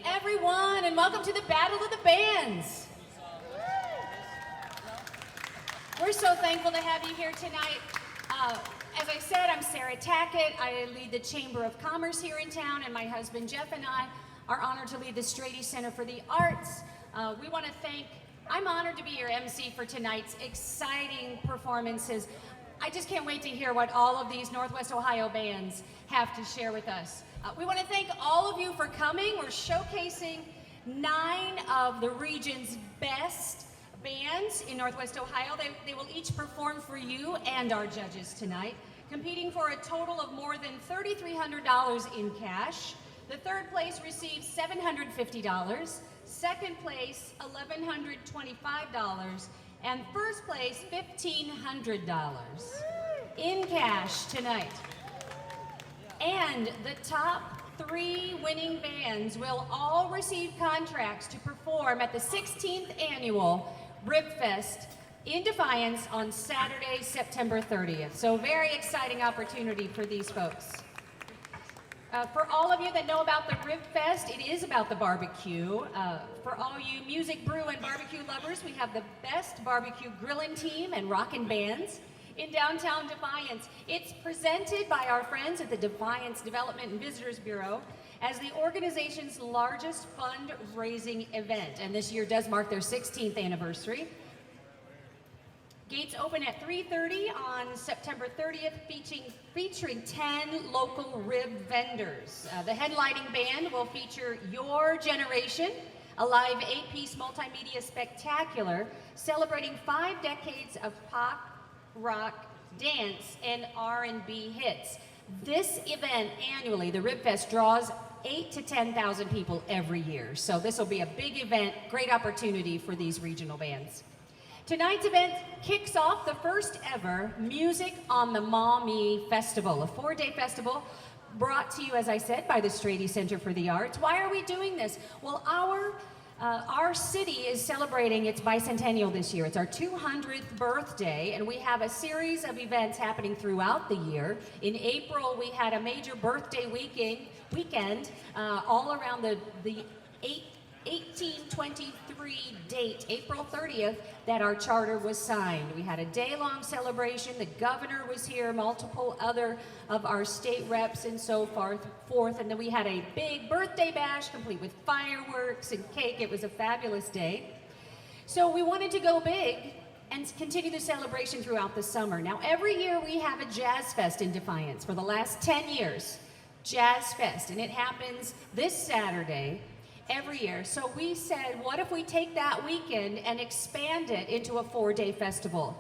everyone, and welcome to the Battle of the Bands. We're so thankful to have you here tonight. As I said, I'm Sarah Tackett. I lead the Chamber of Commerce here in town, and my husband Jeff and I are honored to lead the Strady Center for the Arts. We want to thank, I'm honored to be your MC for tonight's exciting performances. I just can't wait to hear what all of these Northwest Ohio bands have to share with us. We want to thank all of you for coming. We're showcasing 9 of the region's best bands in Northwest Ohio. They will each perform for you and our judges tonight, competing for a total of more than $3,300 in cash. The third place receives $750, second place $1,125, and first place $1,500 in cash tonight. And the top 3 winning bands will all receive contracts to perform at the 16th annual Rib Fest in Defiance on Saturday, September 30th. So very exciting opportunity for these folks. For all of you that know about the Rib Fest, it is about the barbecue. For all you music, brew, and barbecue lovers, we have the best barbecue grilling team and rockin' bands in downtown Defiance. It's presented by our friends at the Defiance Development and Visitors Bureau as the organization's largest fundraising event, and this year does mark their 16th anniversary. Gates open at 3:30 on September 30th, featuring 10 local rib vendors. The headlining band will feature Your Generation, a live 8-piece multimedia spectacular celebrating 5 decades of pop, rock, dance, and R&B hits. This event annually, the Rib Fest, draws 8,000 to 10,000 people every year. So this will be a big event, great opportunity for these regional bands. Tonight's event kicks off the first ever Music on the Maumee Festival, a 4-day festival brought to you, as I said, by the Strady Center for the Arts. Why are we doing this? Well, our city is celebrating its bicentennial this year. It's our 200th birthday, and we have a series of events happening throughout the year. In April, we had a major birthday weekend all around the 1823 date, April 30th, that our charter was signed. We had a day-long celebration. The governor was here, multiple other of our state reps and so forth, and then we had a big birthday bash complete with fireworks and cake. It was a fabulous day. So we wanted to go big and continue the celebration throughout the summer. Now, every year we have a Jazz Fest in Defiance for the last 10 years. Jazz Fest, and it happens this Saturday every year. So we said, what if we take that weekend and expand it into a 4-day festival?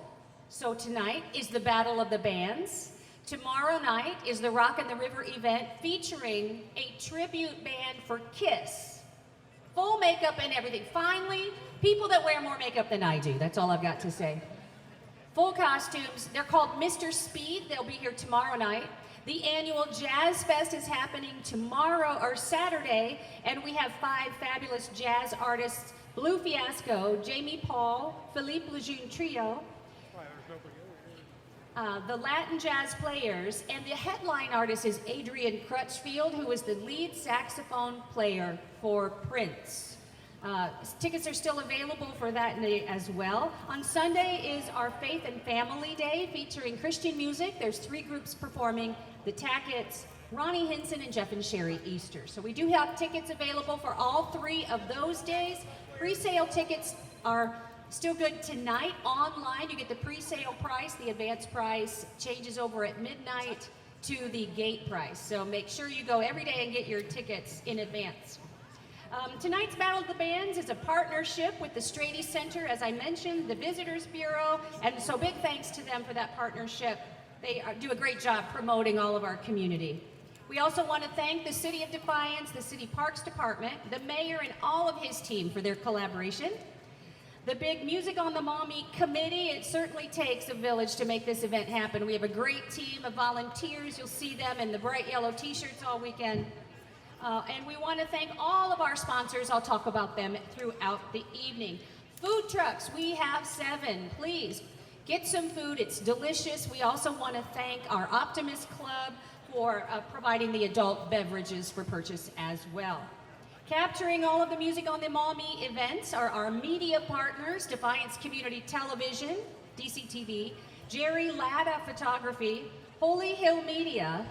So tonight is the Battle of the Bands. Tomorrow night is the Rock and the River event featuring a tribute band for Kiss. Full makeup and everything. Finally, people that wear more makeup than I do. That's all I've got to say. Full costumes. They're called Mr. Speed. They'll be here tomorrow night. The annual Jazz Fest is happening tomorrow or Saturday, and we have 5 fabulous jazz artists: Blue Fiasco, Jamie Paul, Philippe Lejeune Trio, the Latin Jazz Players, and the headline artist is Adrian Crutchfield, who is the lead saxophone player for Prince. Tickets are still available for that day as well. On Sunday is our Faith and Family Day featuring Christian music. There's 3 groups performing: the Tacketts, Ronnie Hinson, and Jeff and Sherry Easter. So we do have tickets available for all 3 of those days. Pre-sale tickets are still good tonight. Online, you get the pre-sale price. The advance price changes over at midnight to the gate price. So make sure you go every day and get your tickets in advance. Tonight's Battle of the Bands is a partnership with the Strady Center, as I mentioned, the Visitors Bureau, and so big thanks to them for that partnership. They do a great job promoting all of our community. We also want to thank the City of Defiance, the City Parks Department, the mayor, and all of his team for their collaboration. The big Music on the Maumee Committee, it certainly takes a village to make this event happen. We have a great team of volunteers. You'll see them in the bright yellow t-shirts all weekend. And we want to thank all of our sponsors. I'll talk about them throughout the evening. Food trucks, we have 7. Please get some food. It's delicious. We also want to thank our Optimist Club for providing the adult beverages for purchase as well. Capturing all of the music on the Maumee events are our media partners, Defiance Community Television, DCTV, Jerry Latta Photography, Holy Hill Media,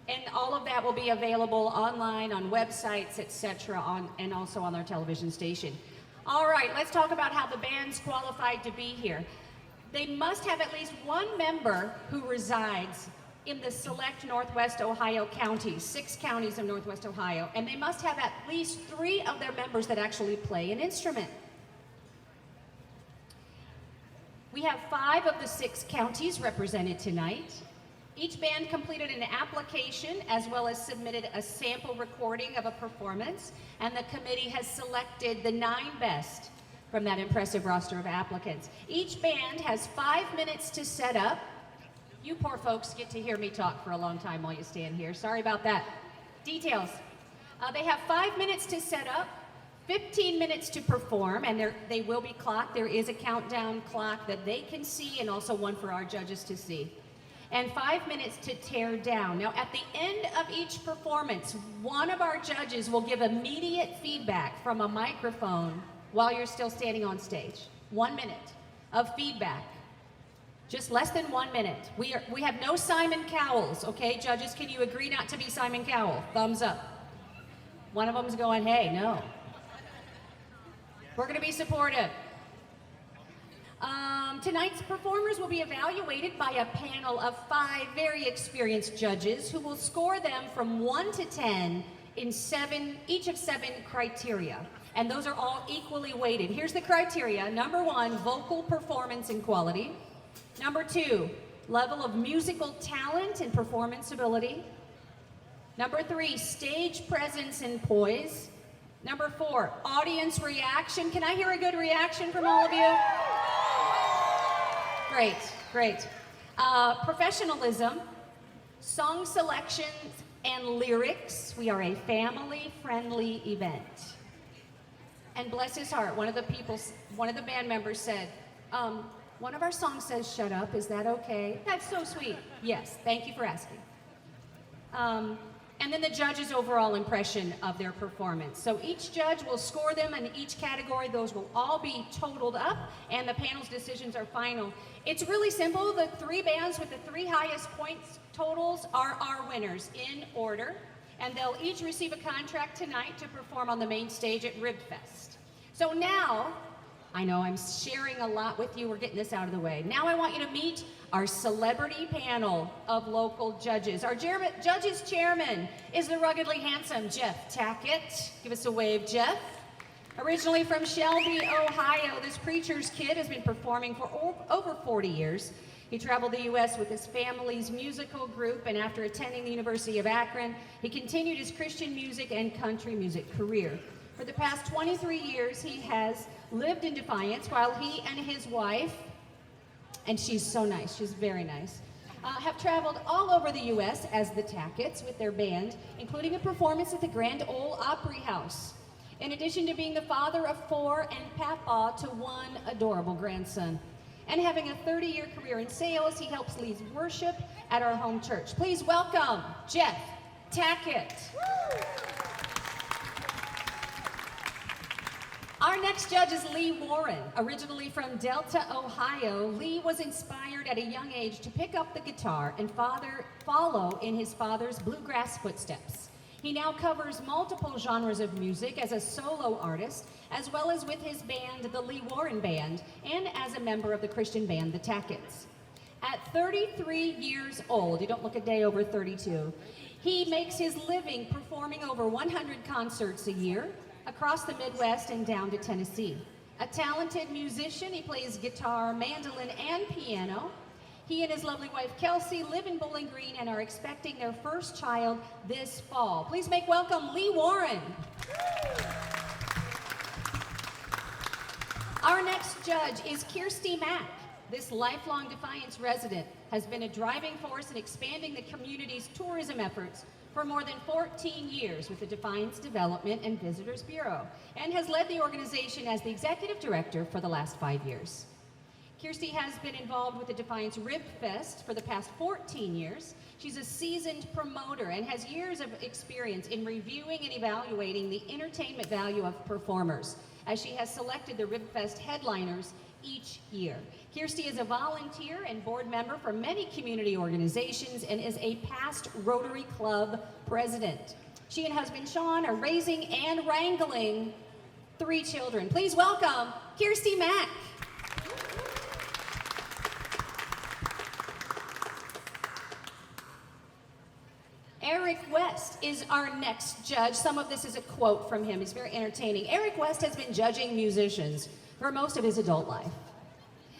and all of that will be available online on websites, etc., and also on our television station. All right, let's talk about how the band's qualified to be here. They must have at least one member who resides in the select Northwest Ohio counties, 6 counties of Northwest Ohio, and they must have at least 3 of their members that actually play an instrument. We have 5 of the 6 counties represented tonight. Each band completed an application as well as submitted a sample recording of a performance, and the committee has selected the 9 best from that impressive roster of applicants. Each band has 5 minutes to set up. You poor folks get to hear me talk for a long time while you stand here. Sorry about that. Details. They have 5 minutes to set up, 15 minutes to perform, and they will be clocked. There is a countdown clock that they can see and also one for our judges to see. And 5 minutes to tear down. Now, at the end of each performance, one of our judges will give immediate feedback from a microphone while you're still standing on stage. 1 minute of feedback. Just less than 1 minute. We have no Simon Cowells, okay? Judges, can you agree not to be Simon Cowell? Thumbs up. One of them's going, hey, no. We're gonna be supportive. Tonight's performers will be evaluated by a panel of 5 very experienced judges who will score them from 1 to 10 in each of 7 criteria. And those are all equally weighted. Here's the criteria. Number 1, vocal performance and quality. Number 2, level of musical talent and performance ability. Number 3, stage presence and poise. Number 4, audience reaction. Can I hear a good reaction from all of you? Great, great. Professionalism, song selections, and lyrics. We are a family-friendly event. And bless his heart, one of the band members said, one of our songs says, shut up, is that okay? That's so sweet. Yes, thank you for asking. And then the judge's overall impression of their performance. So each judge will score them in each category. Those will all be totaled up, and the panel's decisions are final. It's really simple. The 3 bands with the 3 highest points totals are our winners in order, and they'll each receive a contract tonight to perform on the main stage at Rib Fest. So now, I know I'm sharing a lot with you. We're getting this out of the way. Now I want you to meet our celebrity panel of local judges. Our judges chairman is the ruggedly handsome Jeff Tackett. Give us a wave, Jeff. Originally from Shelby, Ohio, this preacher's kid has been performing for over 40 years. He traveled the U.S. with his family's musical group, and after attending the University of Akron, he continued his Christian music and country music career. For the past 23 years, he has lived in Defiance while he and his wife, and she's so nice, she's very nice, have traveled all over the U.S. as the Tacketts with their band, including a performance at the Grand Ole Opry House. In addition to being the father of 4 and papa to 1 adorable grandson. And having a 30-year career in sales, he helps lead worship at our home church. Please welcome Jeff Tackett. Our next judge is Lee Warren. Originally from Delta, Ohio, Lee was inspired at a young age to pick up the guitar and follow in his father's bluegrass footsteps. He now covers multiple genres of music as a solo artist, as well as with his band, the Lee Warren Band, and as a member of the Christian band, the Tacketts. At 33 years old, you don't look a day over 32, he makes his living performing over 100 concerts a year, across the Midwest and down to Tennessee. A talented musician, he plays guitar, mandolin, and piano. He and his lovely wife, Kelsey, live in Bowling Green and are expecting their first child this fall. Please make welcome Lee Warren. Our next judge is Kirsty Mack. This lifelong Defiance resident has been a driving force in expanding the community's tourism efforts for more than 14 years with the Defiance Development and Visitors Bureau, and has led the organization as the executive director for the last 5 years. Kirsty has been involved with the Defiance Rib Fest for the past 14 years. She's a seasoned promoter and has years of experience in reviewing and evaluating the entertainment value of performers, as she has selected the Rib Fest headliners each year. Kirsty is a volunteer and board member for many community organizations and is a past Rotary Club president. She and husband Sean are raising and wrangling 3 children. Please welcome Kirsty Mack. Eric West is our next judge. Some of this is a quote from him. He's very entertaining. Eric West has been judging musicians for most of his adult life.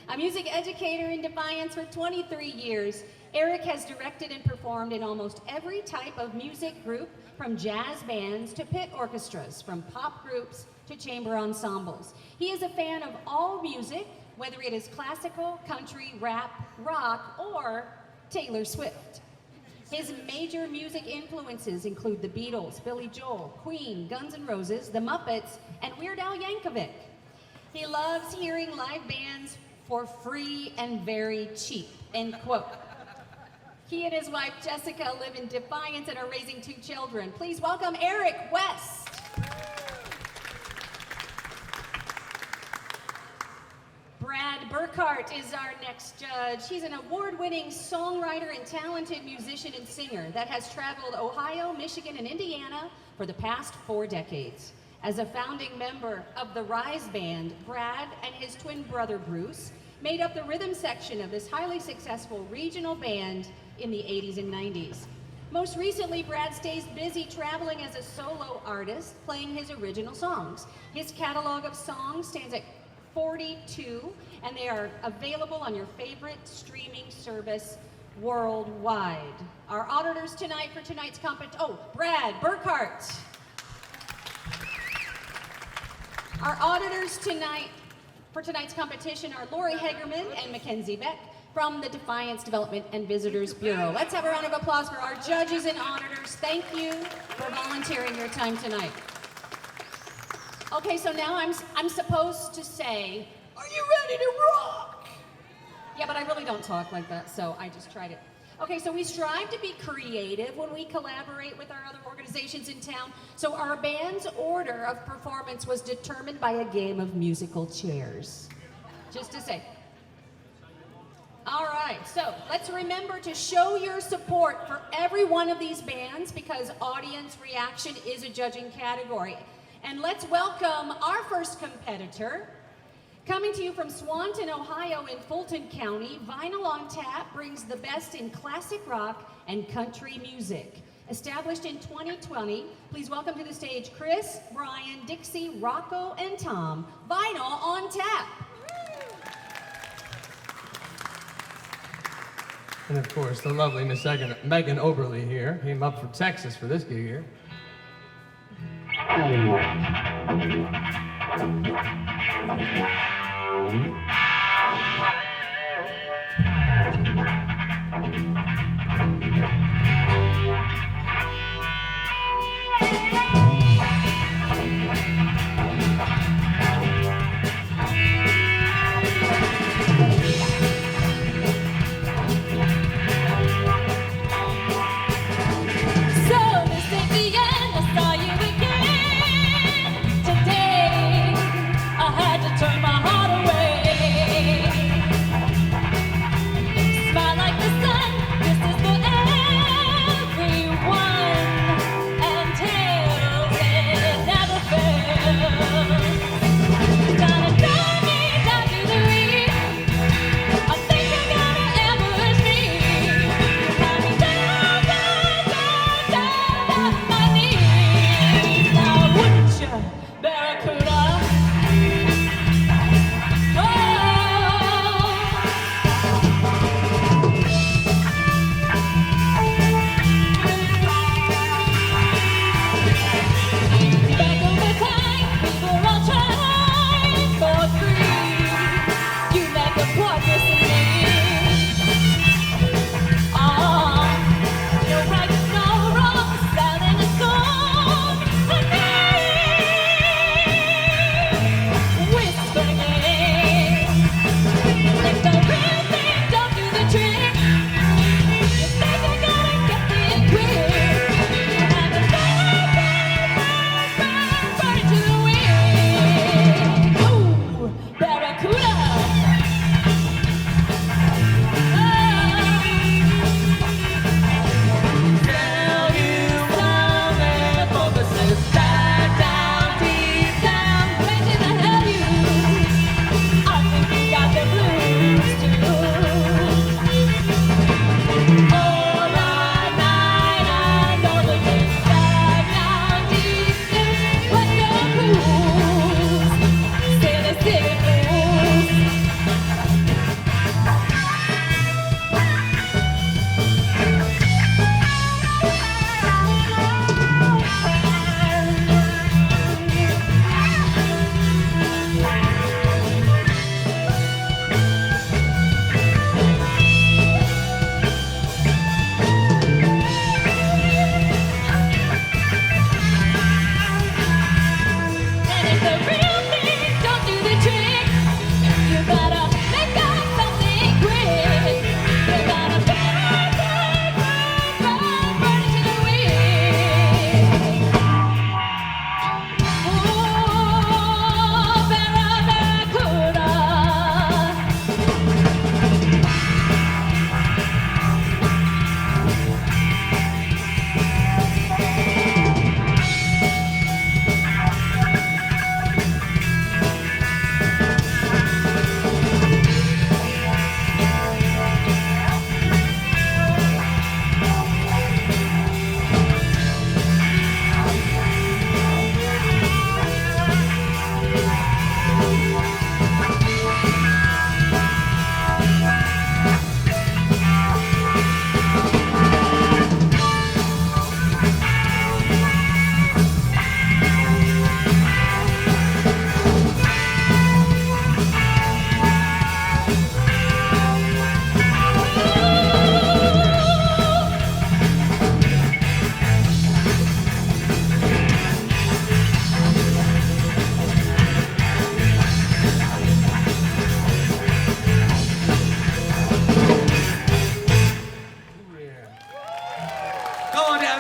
A music educator in Defiance for 23 years, Eric has directed and performed in almost every type of music group, from jazz bands to pit orchestras, from pop groups to chamber ensembles. He is a fan of all music, whether it is classical, country, rap, rock, or Taylor Swift. His major music influences include the Beatles, Billy Joel, Queen, Guns N' Roses, the Muppets, and Weird Al Yankovic. He loves hearing live bands for free and very cheap, end quote. He and his wife Jessica live in Defiance and are raising 2 children. Please welcome Eric West. Brad Burkhart is our next judge. He's an award-winning songwriter and talented musician and singer that has traveled Ohio, Michigan, and Indiana for the past 4 decades. As a founding member of the Rise Band, Brad and his twin brother Bruce made up the rhythm section of this highly successful regional band in the 80s and 90s. Most recently, Brad stays busy traveling as a solo artist, playing his original songs. His catalog of songs stands at 42, and they are available on your favorite streaming service worldwide. Our auditors tonight for tonight's Brad Burkhart. Our auditors tonight for tonight's competition are Lori Hagerman and Mackenzie Beck from the Defiance Development and Visitors Bureau. Let's have a round of applause for our judges and auditors. Thank you for volunteering your time tonight. Okay, so now I'm supposed to say, are you ready to rock? Yeah, but I really don't talk like that, so I just tried it. Okay, so we strive to be creative when we collaborate with our other organizations in town. So our band's order of performance was determined by a game of musical chairs. Just to say. All right, so let's remember to show your support for every one of these bands, because audience reaction is a judging category. And let's welcome our first competitor. Coming to you from Swanton, Ohio in Fulton County, Vinyl on Tap brings the best in classic rock and country music. Established in 2020, please welcome to the stage Chris, Brian, Dixie, Rocco, and Tom. Vinyl on Tap. And of course, the lovely Miss Megan Oberly here came up from Texas for this gig here. Turn my heart away.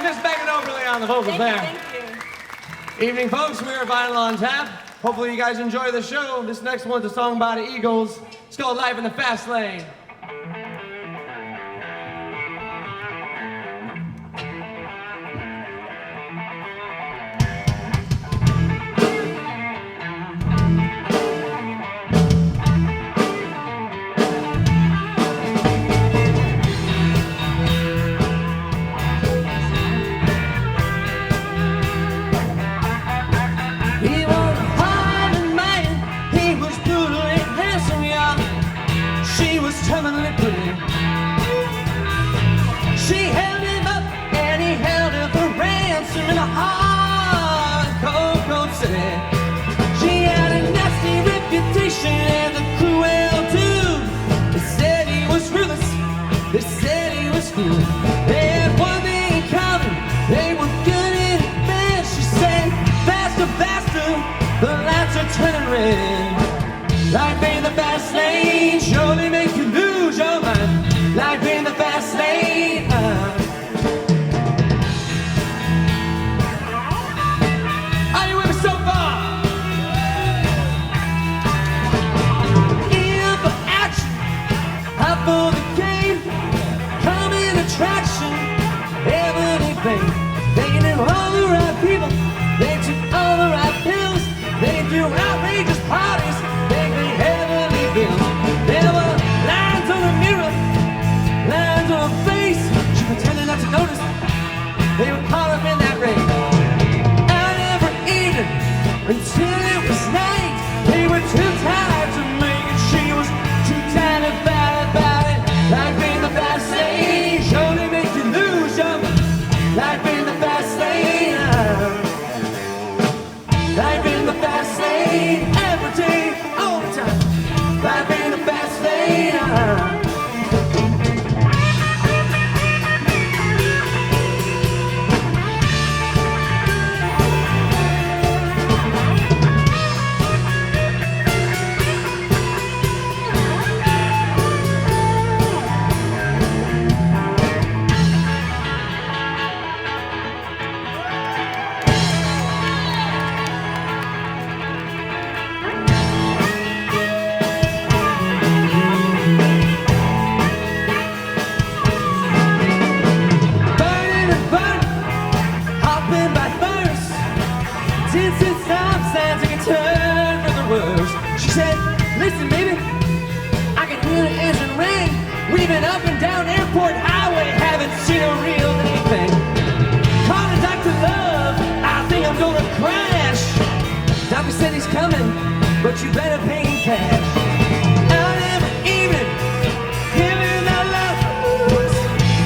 Miss Megan Oberly on the vocals there. Thank you. Evening, folks. We're Vinyl on Tap. Hopefully you guys enjoy the show. This next one's a song by the Eagles. It's called Life in the Fast Lane. He was a hard man, he was brutally handsome, yeah. She was terminally pretty. She held him up and he held her for ransom in a hard, cold, cold city. She had a nasty reputation as a cruel dude. They said he was ruthless, they said he was cruel. They had one thing in common, they were good in bed. She said, faster, faster, the lights are turning red. Life in the fast lane, surely make you lose your mind. Life in the fast lane. Are you with me so far? In for action, out for the game. Coming attraction, everything. They knew all the right people, they took all the right pills. They threw outrageous parties, they paid heavenly bills. There were lines on the mirror, lines on her face. She pretended not to notice, they were caught up in that rain. Out every evening, until it was night. They were too tired to make it, she was too tired about it. Life in the fast lane, surely make you lose your mind. Life in the fast lane. Life in the fast lane, every day, all the time. Life in the fast lane. Burning and burning, hopping by thirst. Tinted stop signs take a turn for the worse. She said, listen baby, I can hear the engine ring. We've been up and down Airport Highway, haven't seen a real thing. Calling Dr. Love, I think I'm gonna crash. Doctor said he's coming, but you better pay in cash. Out every evening, giving our love.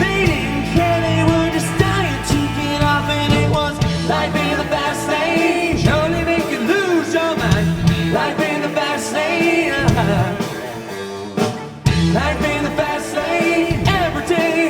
They didn't care, they were just dying to get off, and it was life in the fast lane. Surely make you lose your mind. Life in the fast lane. Life in the fast lane, every day.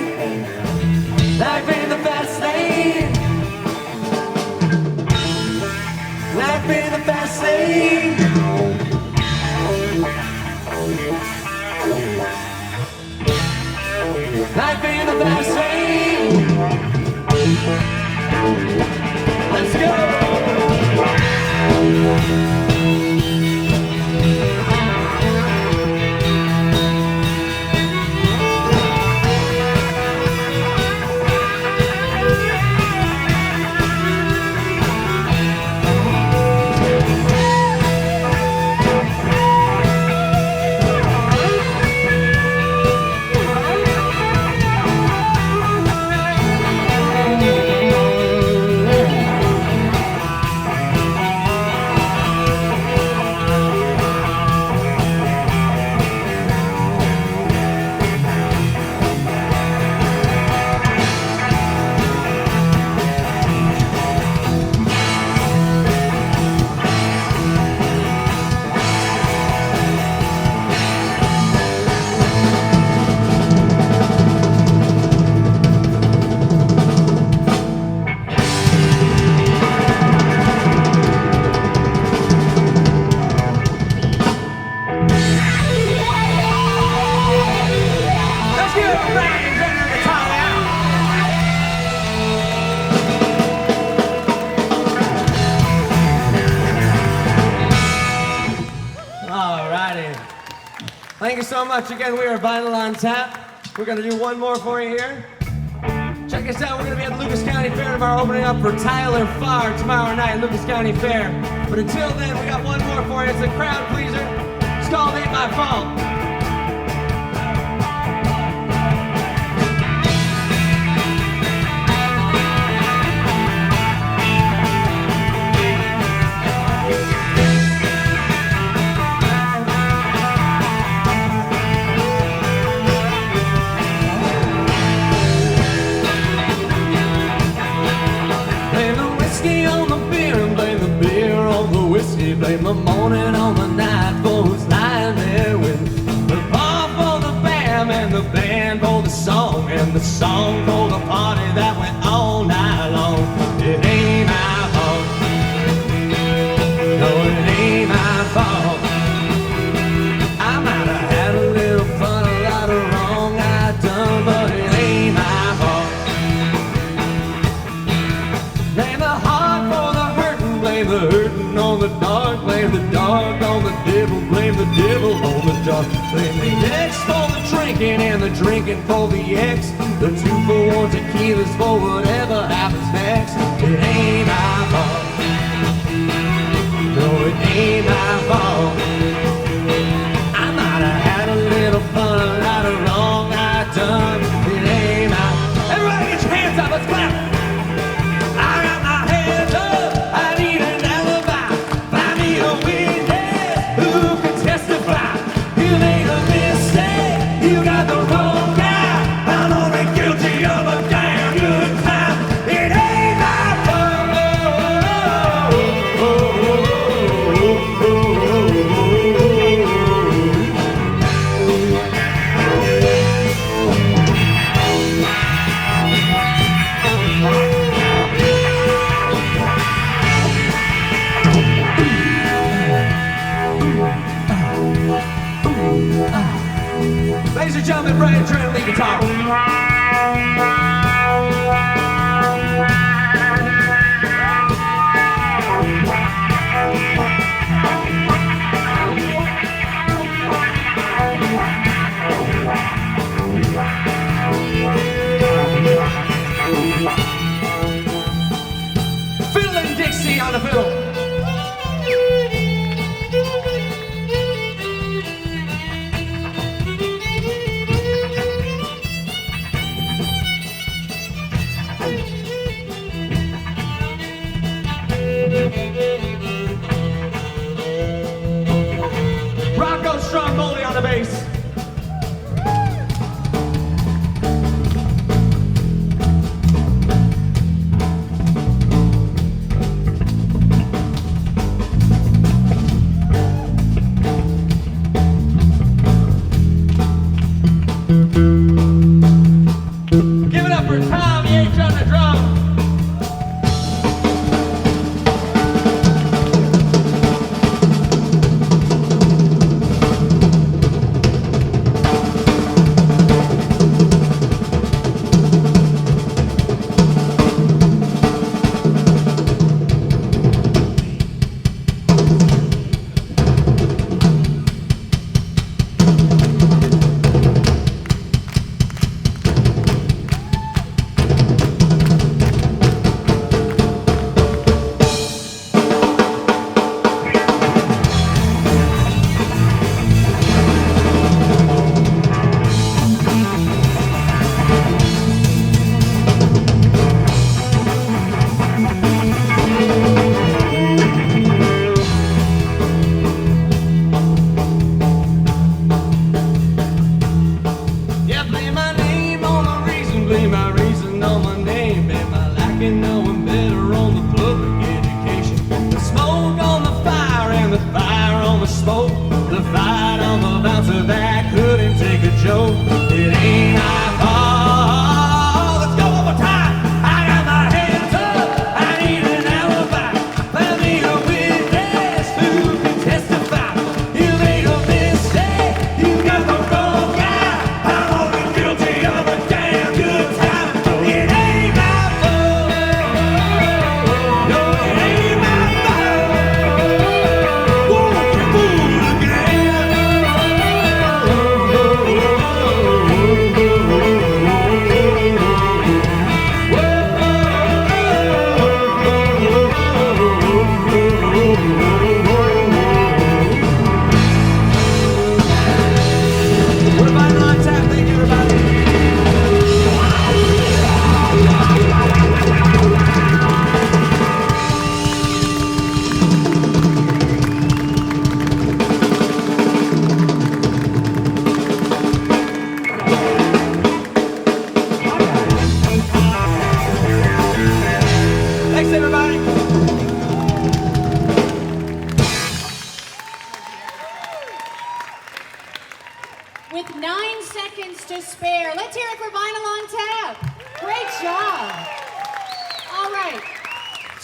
Thank you so much. Again, we are Vinyl on Tap. We're going to do one more for you here. Check us out. We're going to be at the Lucas County Fair tomorrow, opening up for Tyler Farr tomorrow night at Lucas County Fair. But until then, we got one more for you. It's a crowd pleaser. It's called Ain't My Fault. Blame the morning on the night for who's lying there with the bar for the bam and the band for the song and the song for the party that went all night long. It ain't my fault. No, it ain't my fault. I might have had a little fun, a lot of wrong I done, but it ain't my fault. Blame the heart for the hurting, blame the hurting on the dark, blame the dark on the devil on the dark. Blame the X for the drinking and the drinking for the X. The 2-for-1 tequilas for whatever happens next. It ain't my fault. No, it ain't my fault. I might have had a little fun, a lot of wrong I done. It ain't my. Everybody get your hands up, let's clap. I got my hands up. I need an alibi. Find me a witness who can testify. You made a mistake. You got the wrong guy. I'm only guilty of a damn good time. It ain't my fault. Ladies and gentlemen, Brian Trent, lead guitar. Fiddle and Dixie on the fiddle. Rocco Stromboli on the bass. Give it up for Tommy H on the drum.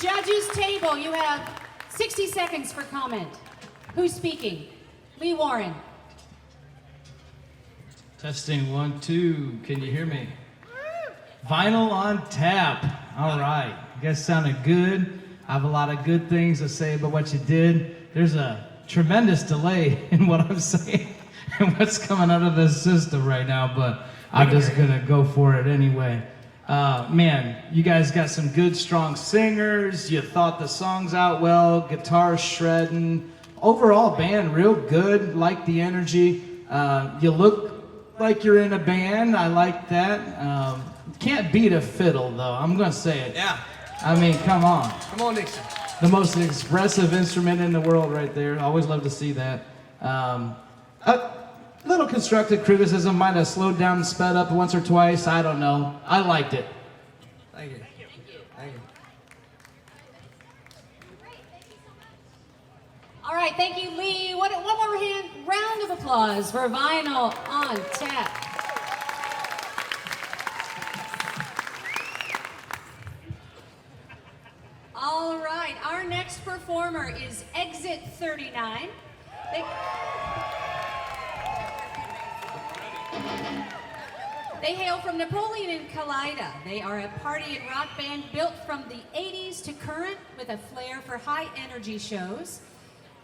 Judges table, you have 60 seconds for comment. Who's speaking? Lee Warren. Testing 1, 2. Can you hear me? Vinyl on tap. All right. You guys sounded good. I have a lot of good things to say about what you did. There's a tremendous delay in what I'm saying and what's coming out of this system right now, but I'm just going to go for it anyway. Man, you guys got some good, strong singers. You thought the songs out well. Guitar shredding. Overall, band real good. Like the energy. You look like you're in a band. I like that. Can't beat a fiddle, though. I'm going to say it. Yeah. I mean, come on. Come on, Nixon. The most expressive instrument in the world right there. Always love to see that. A little constructive criticism. Might have slowed down and sped up once or twice. I don't know. I liked it. Thank you. Thank you. All right, thank you, Lee. One more round of applause for Vinyl on Tap. All right, our next performer is Exit 39. They hail from Napoleon and Kalida. They are a party and rock band built from the 80s to current with a flair for high energy shows.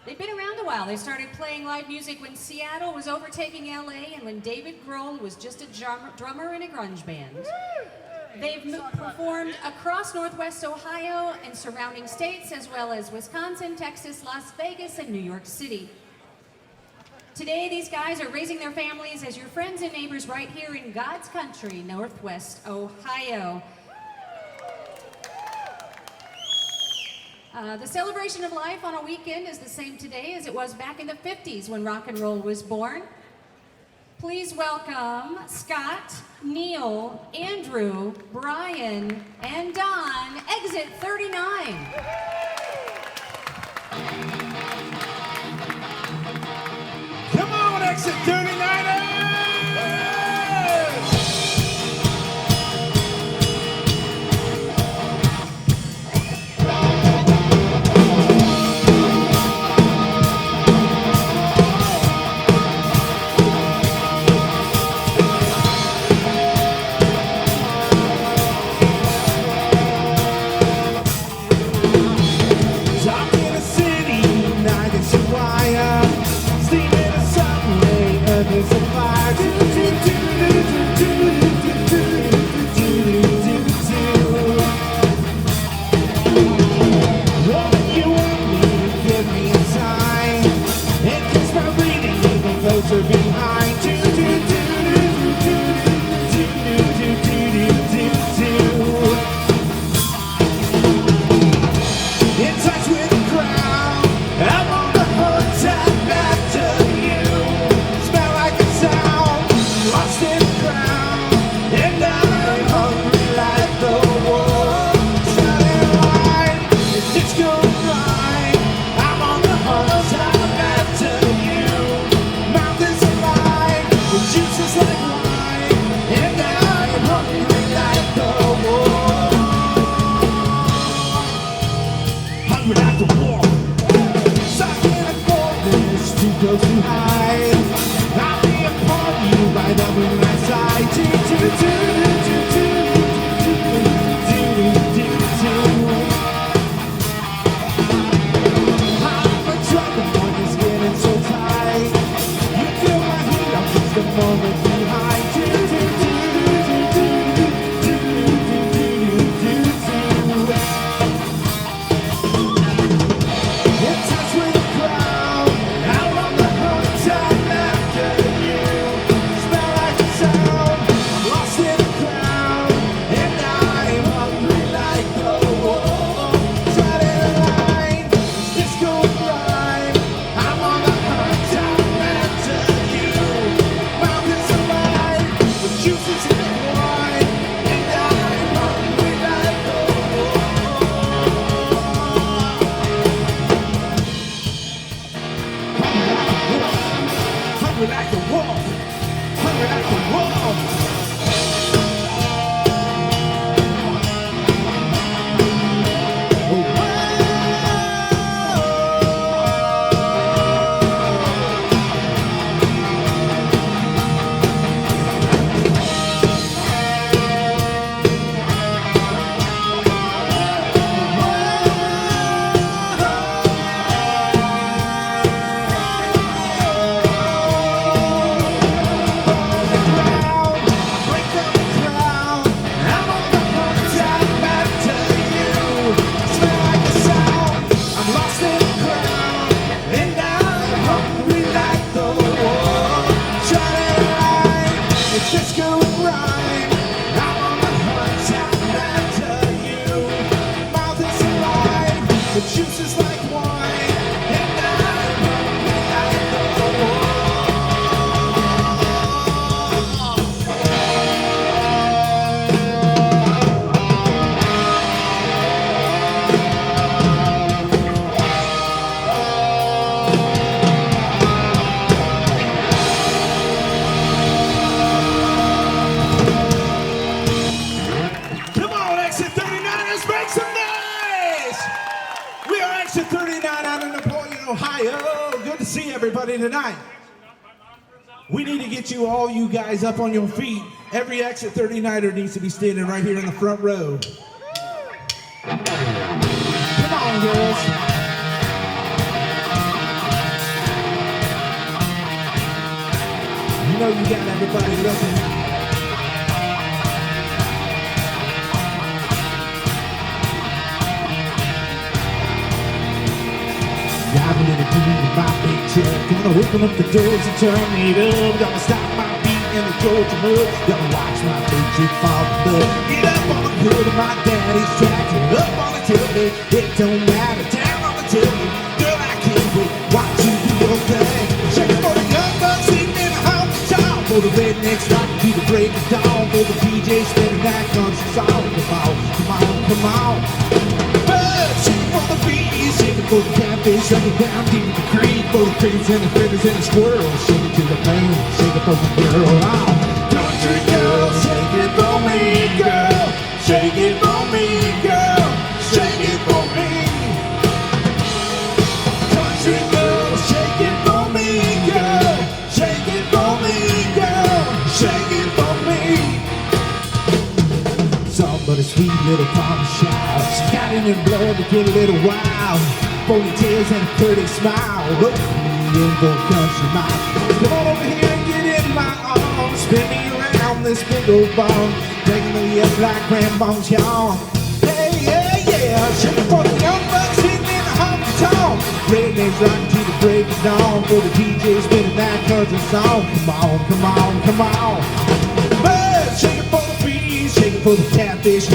They've been around a while. They started playing live music when Seattle was overtaking LA and when David Grohl was just a drummer in a grunge band. They've performed across Northwest Ohio and surrounding states, as well as Wisconsin, Texas, Las Vegas, and New York City. Today, these guys are raising their families as your friends and neighbors right here in God's country, Northwest Ohio. The celebration of life on a weekend is the same today as it was back in the 50s when rock and roll was born. Please welcome Scott, Neil, Andrew, Brian, and Don, Exit 39. Come on, Exit 39ers! Ohio. Good to see everybody tonight. We need to get all you guys up on your feet. Every Exit 39er needs to be standing right here in the front row. Come on, girls. You know you got everybody looking. Driving in a dream with my big truck. Gonna open up the doors and turn it up. Gonna stop my feet in the Georgia mud. Gonna watch my big Jeep fall in the mud. Get up on the hood of my daddy's tractor. Up on the tailgate, it don't matter. Down on the tailgate, girl, I can't wait. Watch you do your thing. Shake it for the young bucks sitting in the honky tonk. For the rednecks rocking to the break of dawn. For the DJs spinning that country song. Come on, come on, come on. Shake it for the bees, shake it for the catfish, shake it down deep in the creek. For the crickets and the critters and the squirrels, shake it to the moon, shake it for the girl. Oh, country girl, shake it for me, girl. Shake it for me, girl. Shake it for me. Country girl, shake it for me, girl. Shake it for me, girl. Shake it for me. Somebody sweet little palm shot. She got it in blood to get a little wild. Ponytails and a pretty smile. Look me in the country mile. Come on over here and get in my arms. Spin me around this big old barn. Taking me up like grandma's yawn. Hey, yeah, yeah. Shake it for the young bucks sitting in the honky tonk. Rednecks rocking to the break of dawn. For the DJ spinning that country song. Come on, come on, come on. But shake it for the bees, shake it for the catfish.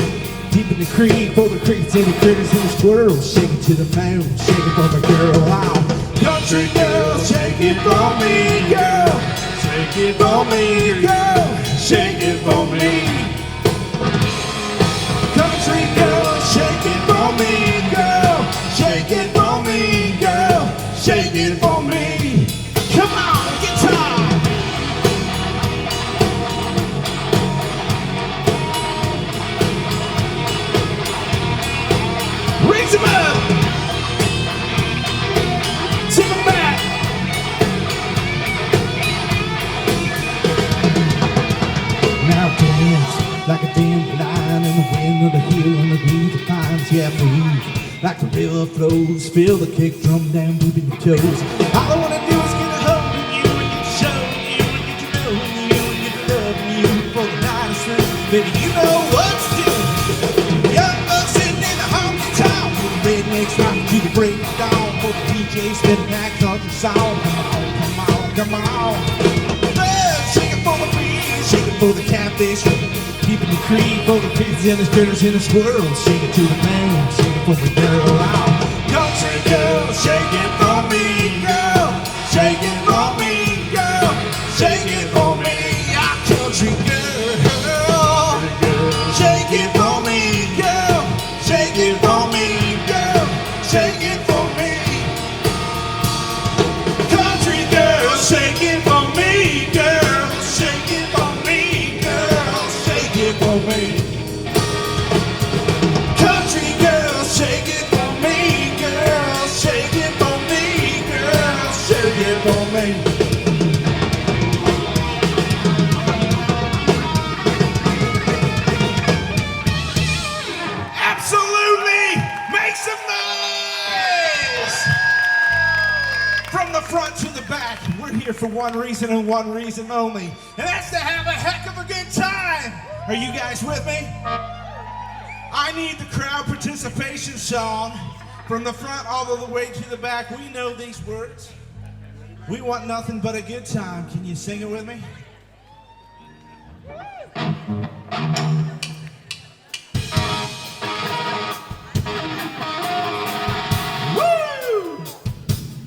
Deep in the creek, for the crickets and the critters and the squirrels. Shake it to the moon, shake it for my girl. Oh, country girl, shake it for me, girl. Shake it for me, girl. Shake it for me. Country girl, shake it for me, girl. Shake it for me, girl. Shake it for me. Come on, guitar. Raise them up. Tip them back. Now dance like a dandelion in the wind of the hill and the green defiance. Yeah, move like the river flows. Feel the kick drum down moving your toes. All I wanna do is get a hold of you and get to showing you and get to knowing you and get to loving you for the night is through. Baby, you know what to do. Young bucks sitting in the honky tonk. Rednecks rocking to the break of dawn. For the DJ spinning that country song. Come on, come on, come on. Shake it for the bees, shake it for the catfish. Deep in the creek, for the crickets and the critters and the squirrels. Shake it to the moon, shake it for me, girl. Oh, country girl, shake it for me, girl. Shake it for me, girl. Shake it for me, ah, country girl. Shake it for me, girl. Shake it for me, girl. Shake it for me. Country girl, shake it for me, girl. Shake it for me, girl. Shake it for me. Country girl, shake it for me, girl. Shake it for me, girl. Shake it for me. Absolutely! Make some noise! From the front to the back, we're here for one reason and one reason only, and that's to have a heck of a good time! Are you guys with me? I need the crowd participation song. From the front all the way to the back, we know these words. We want nothing but a good time. Can you sing it with me? Woo!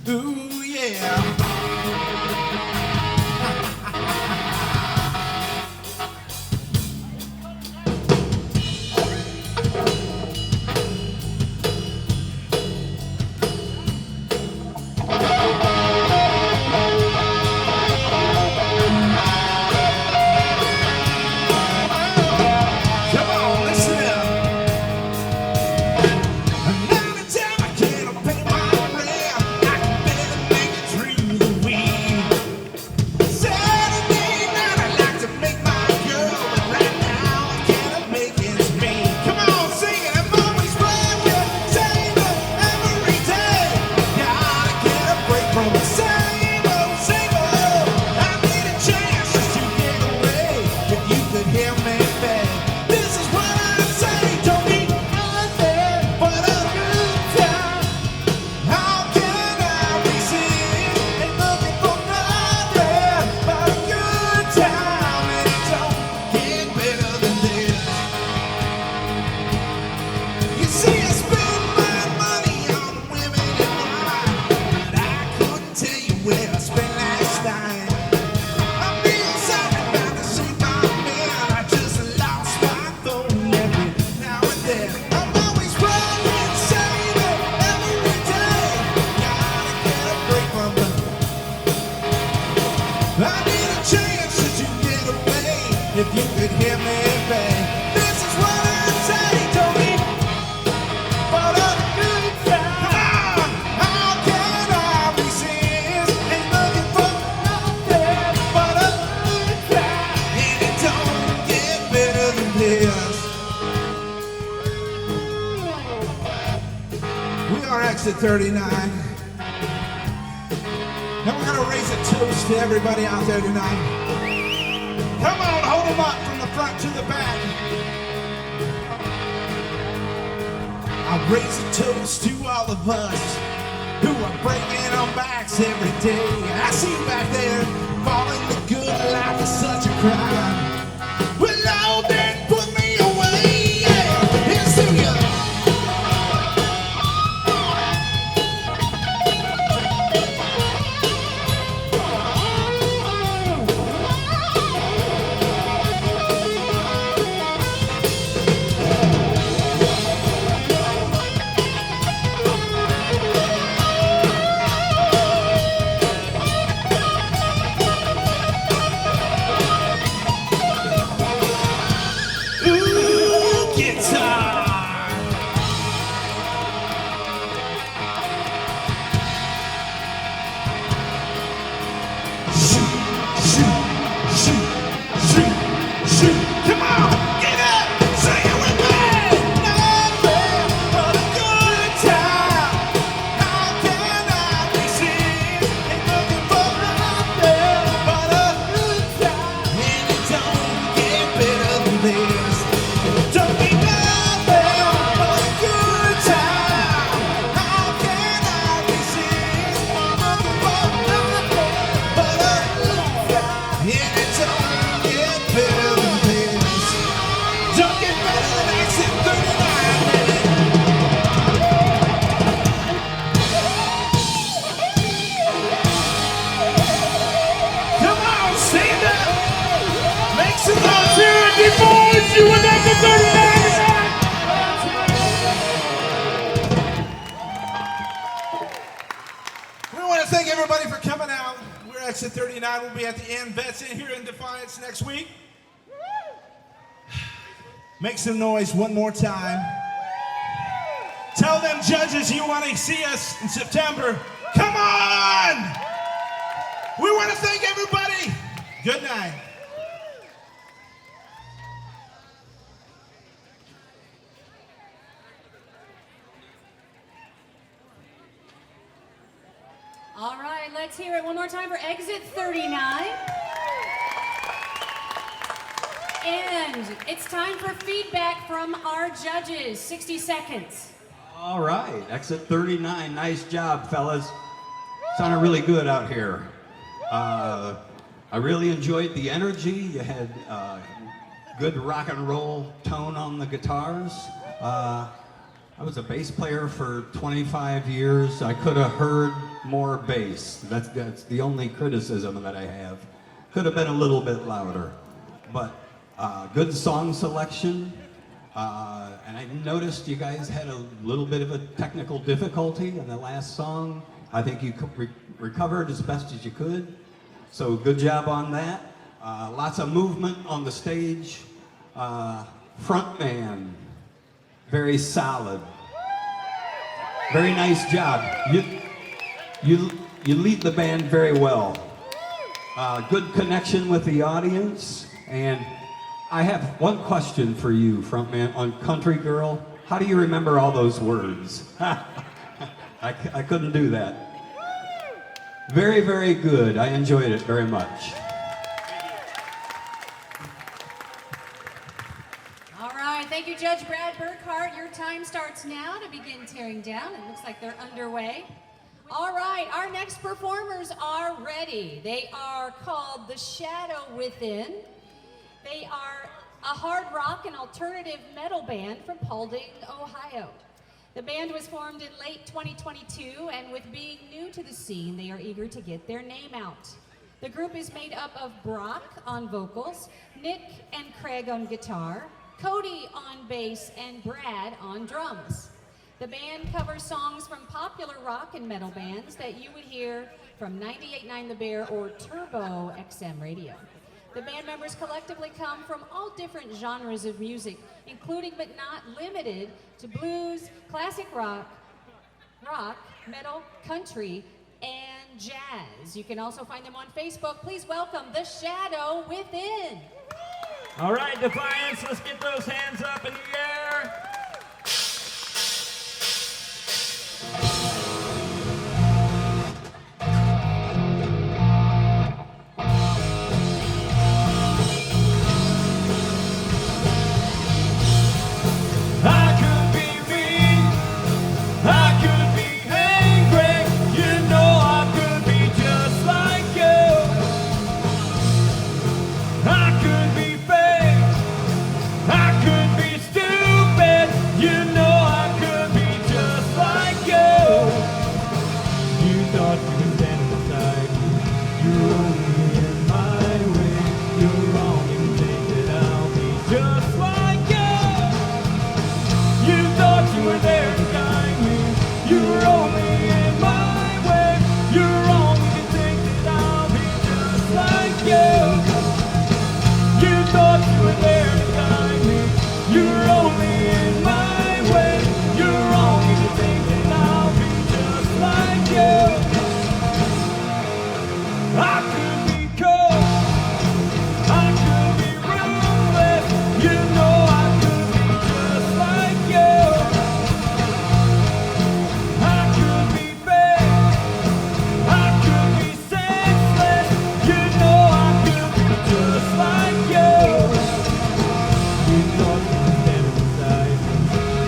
Ooh, yeah. are Exit 39. And we're gonna raise a toast to everybody out there tonight. Come on, hold them up from the front to the back. I raise a toast to all of us who are breaking our backs every day. I see you back there, falling the good life is such a crime. Well, Lord, then put me away. Yeah, here's to you. Thank everybody for coming out. We're Exit 39. We'll be at the end. Vets in here in Defiance next week. Make some noise one more time. Tell them judges you want to see us in September. Come on! We want to thank everybody. Good night. All right, let's hear it one more time for Exit 39. And it's time for feedback from our judges. 60 seconds. All right, Exit 39. Nice job, fellas. Sounded really good out here. I really enjoyed the energy. You had good rock and roll tone on the guitars. I was a bass player for 25 years. I could have heard more bass. That's the only criticism that I have. Could have been a little bit louder. But good song selection. And I noticed you guys had a little bit of a technical difficulty in the last song. I think you recovered as best as you could. So good job on that. Lots of movement on the stage. Front man. Very solid. Very nice job. You lead the band very well. Good connection with the audience. And I have one question for you, frontman, on Country Girl. How do you remember all those words? I couldn't do that. Very, very good. I enjoyed it very much. Thank you, Judge Brad Burkhart. Your time starts now to begin tearing down. It looks like they're underway. All right, our next performers are ready. They are called The Shadow Within. They are a hard rock and alternative metal band from Paulding, Ohio. The band was formed in late 2022, and with being new to the scene, they are eager to get their name out. The group is made up of Brock on vocals, Nick and Craig on guitar, Cody on bass, and Brad on drums. The band covers songs from popular rock and metal bands that you would hear from 98.9 The Bear or Turbo XM Radio. The band members collectively come from all different genres of music, including but not limited to blues, classic rock, metal, country, and jazz. You can also find them on Facebook. Please welcome The Shadow Within. All right, Defiance, let's get those hands up in the air. were there to guide me. You were only in my way. You're wrong if you think that I'll be just like you. You thought you were there to guide me. You were only in my way. You're wrong if you think that I'll be just like you. I could be cold. I could be ruthless. You know I could be just like you. I could be fake. I could be senseless. You know I could be just like you. You thought you were standing beside me.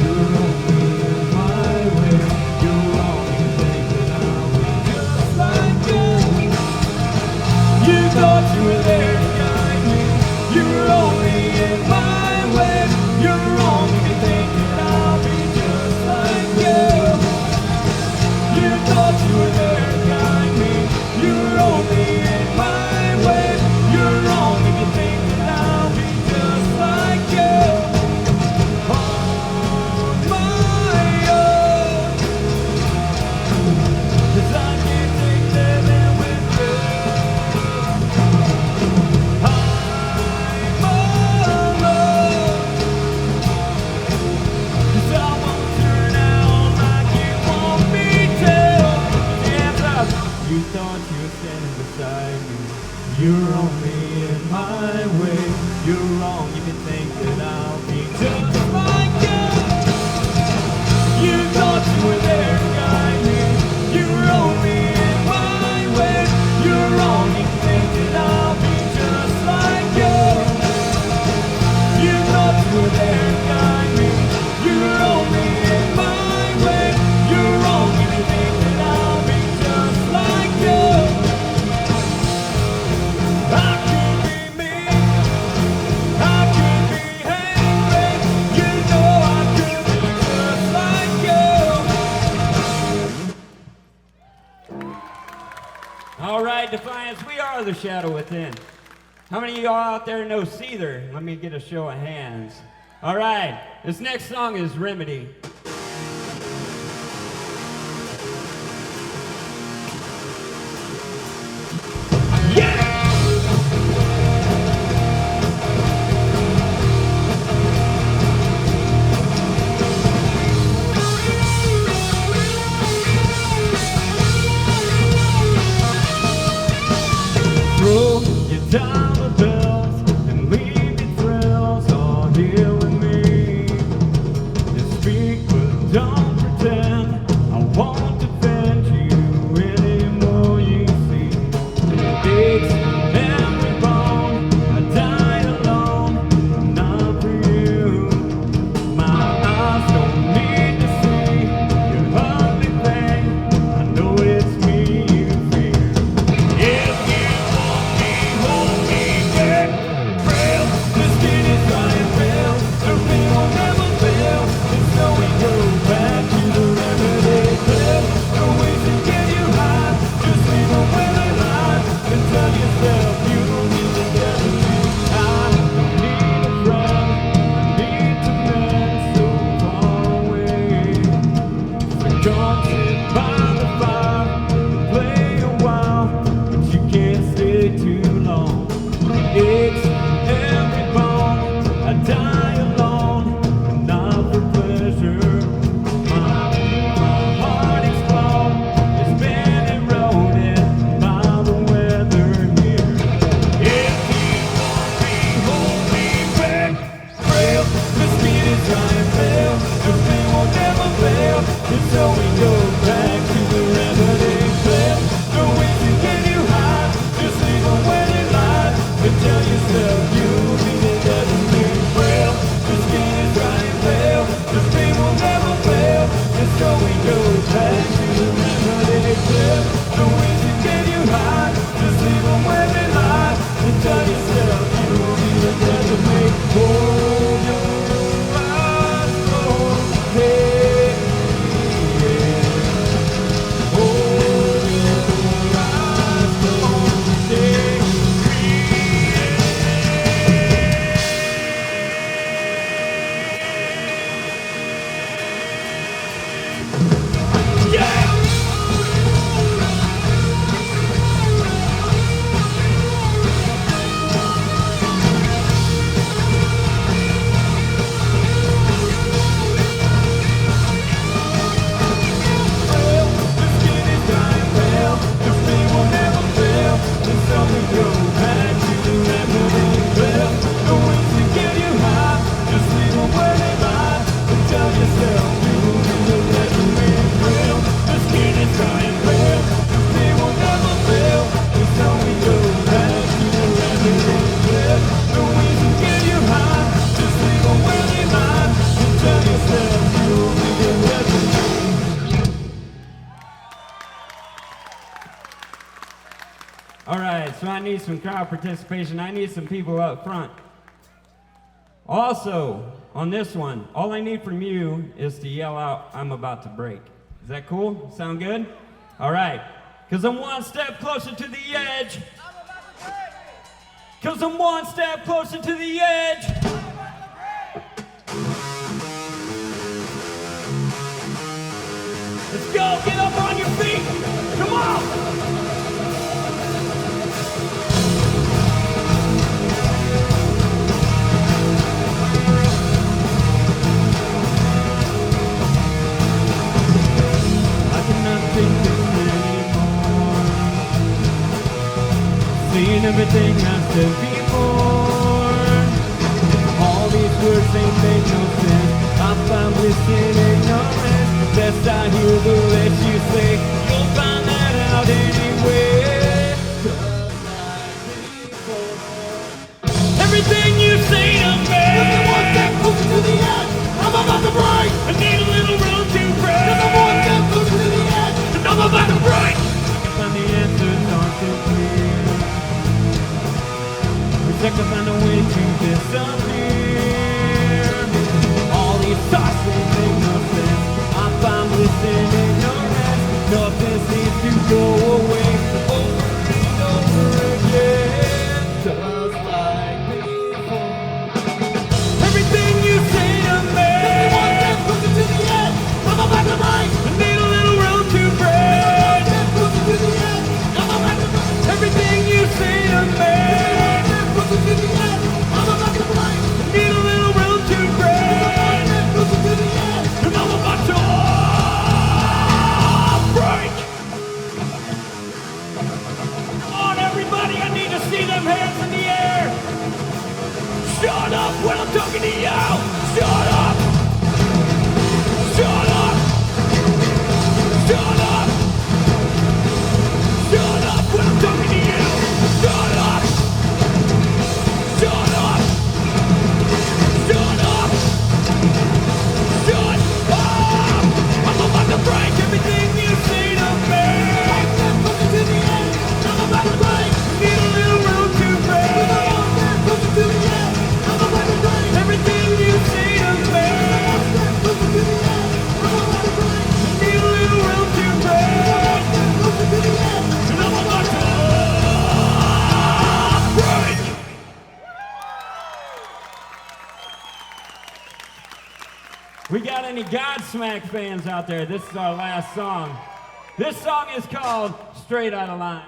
You were only in my way. You're wrong if you think that I'll be just like you. You thought you were there to guide me. You were only in my way. You're wrong if you think that I'll be just like you. You thought you were there to guide me. You were only in my way. You're wrong if you think that I'll be just like you. On my own. 'Cause I can't take living with you. I'm alone. 'Cause I won't turn out like you want me to. Hands up. You thought you were standing beside me. You're only in my way. You're wrong if you think that I'll be just like you. You thought you were there to guide me. You were only in my way. You're wrong if you think that I'll be just like you. You thought you were there to guide me. You were only in my way. You're wrong if you think that I'll be just like you. I could be mean. I could be angry. You know I could be just like you. All right, Defiance, we are the shadow within. How many of y'all out there know Seether? Let me get a show of hands. All right, this next song is Remedy. Throw your dollar bills and leave your thrills all here with me. Just speak, but don't pretend. I won't defend you anymore, you see. Aches every bone, I die alone, not for you. My eyes don't need to see your ugly thing. I know it's me you fear. If you want me, hold me back. Frail, this kid is trying fail. The thing will never fail. And so we go back to the remedy clip. No way to get you high. Just leave them where they lie. And tell yourself you don't need to get me. I don't need a friend. I need to mend so far away. So come sit by the fire and play a while, but you can't stay too long. It's every bone, I die alone, and not for pleasure. My heart explodes, it's been eroded by the weather here. If you want me, hold me back. Frail, the speed is trying fail. The thing will never fail. And so we go back to the remedy clip. No way to get you high. Just leave them where they lie. And tell yourself you'll be the doesn't mean frail. The speed is trying fail. The thing will never fail. And so we go back to the remedy clip. No way to get you high. Just leave them where they lie. And tell yourself you'll be the doesn't mean hold your eyes closed. Hey, yeah. so I need some crowd participation. I need some people up front. Also, on this one, all I need from you is to yell out, "I'm about to break." Is that cool? Sound good? All right. Because I'm one step closer to the edge. Because I'm one step closer to the edge. Let's go. Get up on your feet. Come on. Seen everything I've said before. All these words ain't make no sense. I find bliss in ignorance. Best I hear the less you say. You'll find that out anyway. Everything you say to me. One step closer to the edge. I'm about to break. I need a little room to break. I'm one step closer to the edge. And I'm about to break. I can find the answers aren't so clear. Check to find a way to disappear. All these thoughts don't make no sense. I find bliss in ignorance. Nothing seems to go away over and over again. Just like before. Everything you say to me. One step closer to the edge. I'm about to break. I need a little room to break. One step closer to the edge. I'm about to break. Everything you say to me. To the end, I'm about to break. Need a little room to break. Closer to the end, and I'm about to break. Come on, everybody, I need to see them hands in the air. Shut up when I'm talking to you. Shut up. Shut up. Shut up. Shut up when I'm talking to you. Shut up. Shut up! Shut up! Shut up! I'm about to break everything you say to me. One step closer to the end. I'm about to break. Need a little room to break. One step closer to the end. I'm about to break everything you say to me. One step closer to the end. I'm about to break. Need a little room to break. One step closer to the end. And I'm about to break. We got any Godsmack fans out there? This is our last song. This song is called Straight Outta Line.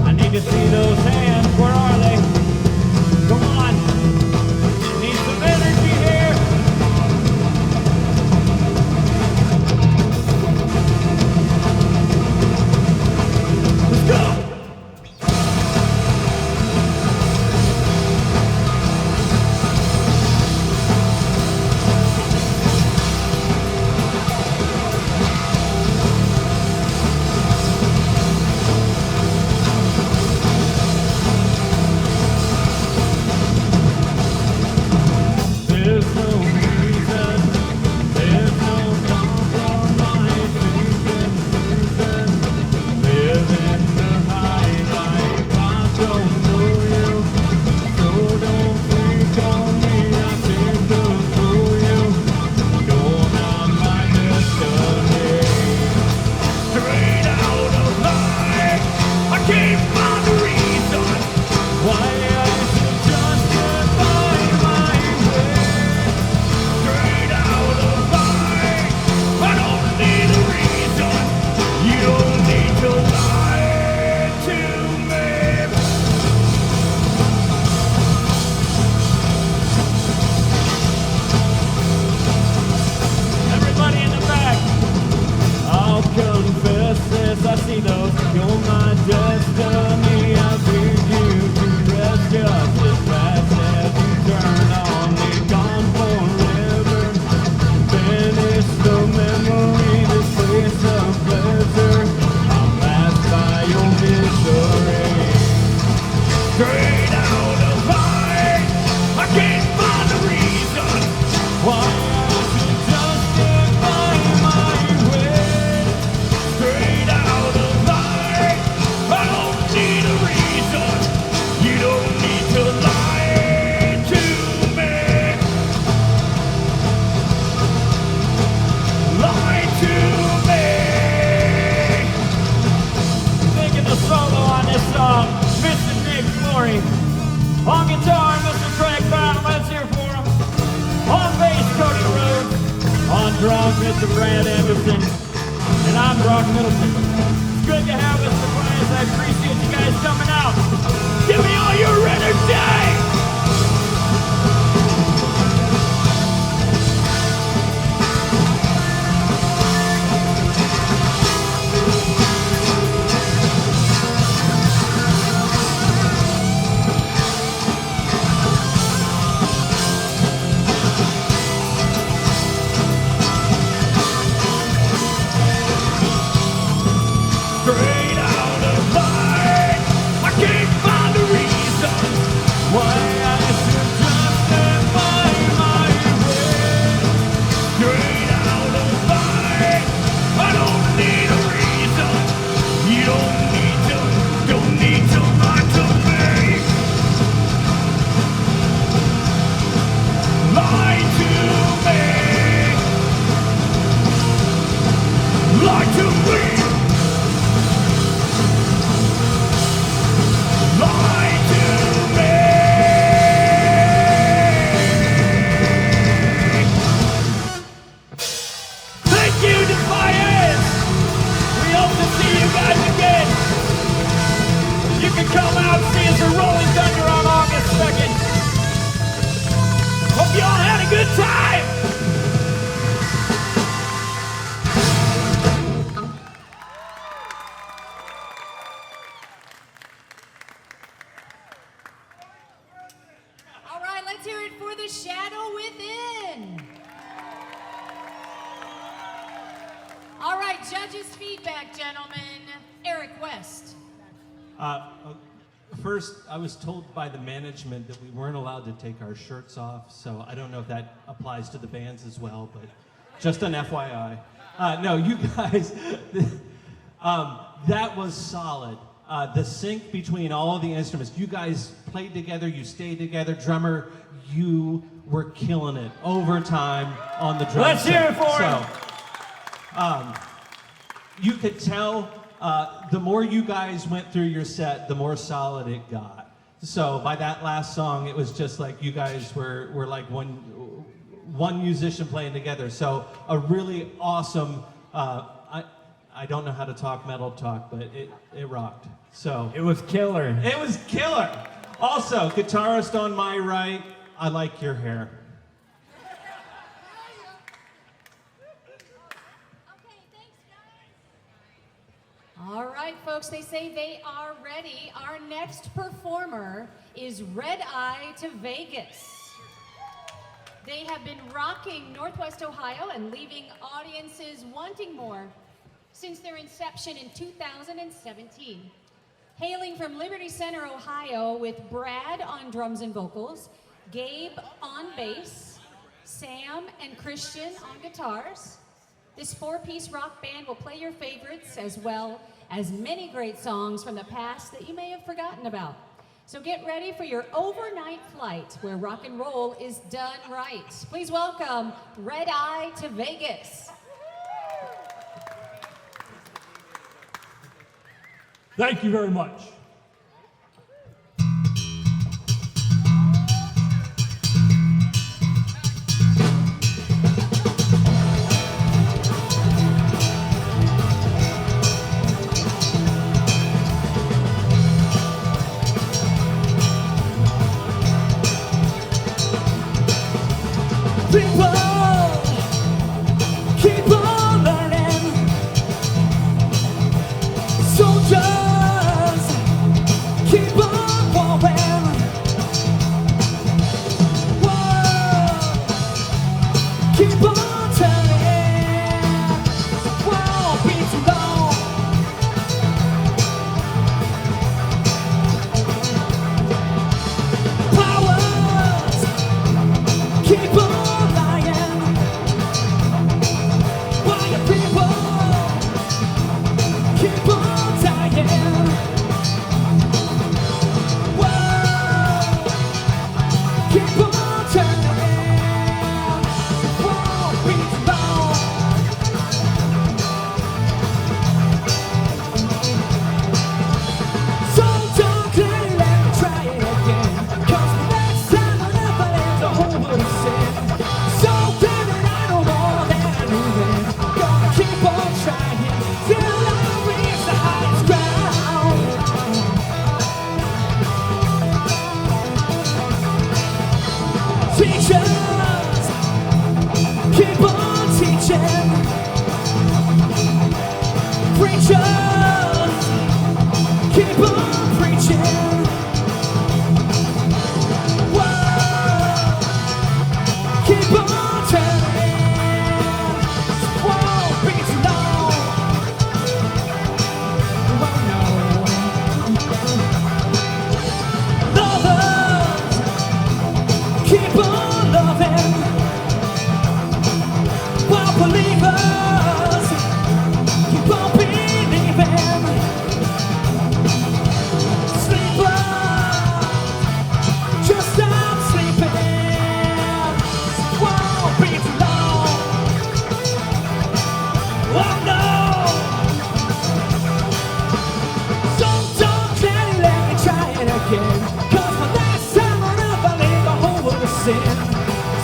I need to see those hands. Where are they? Come on. Need some energy here. Let's go! glory. On guitar, Mr. Craig Brown, let's hear for him. On bass, Cody Rhodes. On drums, Mr. Brad Anderson. And I'm Brock Middleton. It's good to have us, Defiance. I appreciate you guys coming out. Give me all your energy! Straight out of mine, I can't find a reason why I should just stand by my way. Straight out of mine, I don't need a reason. You don't need to lie to me. Lie to me. Lie to me. Lie to me. Thank you, Defiance. We hope to see you guys again. You can come out and see us at Rolling Thunder on August 2nd. Hope you all had a good time. All right, let's hear it for the Shadow Within. All right, judges' feedback, gentlemen. Eric West. First, I was told by the management that we weren't allowed to take our shirts off, so I don't know if that applies to the bands as well, but just an FYI. No, you guys, that was solid. The sync between all of the instruments, you guys played together, you stayed together. Drummer, you were killing it. Overtime on the drum Let's set. hear it for him. You could tell the more you guys went through your set, the more solid it got. So by that last song, it was just like you guys were like one musician playing together. So a really awesome, I don't know how to talk metal talk, but it rocked. So It was killer. it was killer. Also, guitarist on my right, I like your hair. All right, folks, they say they are ready. Our next performer is Red Eye to Vegas. They have been rocking Northwest Ohio and leaving audiences wanting more since their inception in 2017. Hailing from Liberty Center, Ohio, with Brad on drums and vocals, Gabe on bass, Sam and Christian on guitars. This four-piece rock band will play your favorites as well as many great songs from the past that you may have forgotten about. So get ready for your overnight flight where rock and roll is done right. Please welcome Red Eye to Vegas. Thank you very much. People keep on learning. Soldiers keep on walking. World keep on turning. Won't be too long. Powers keep on lying. again. Cause my last time on earth I laid the whole world to sin.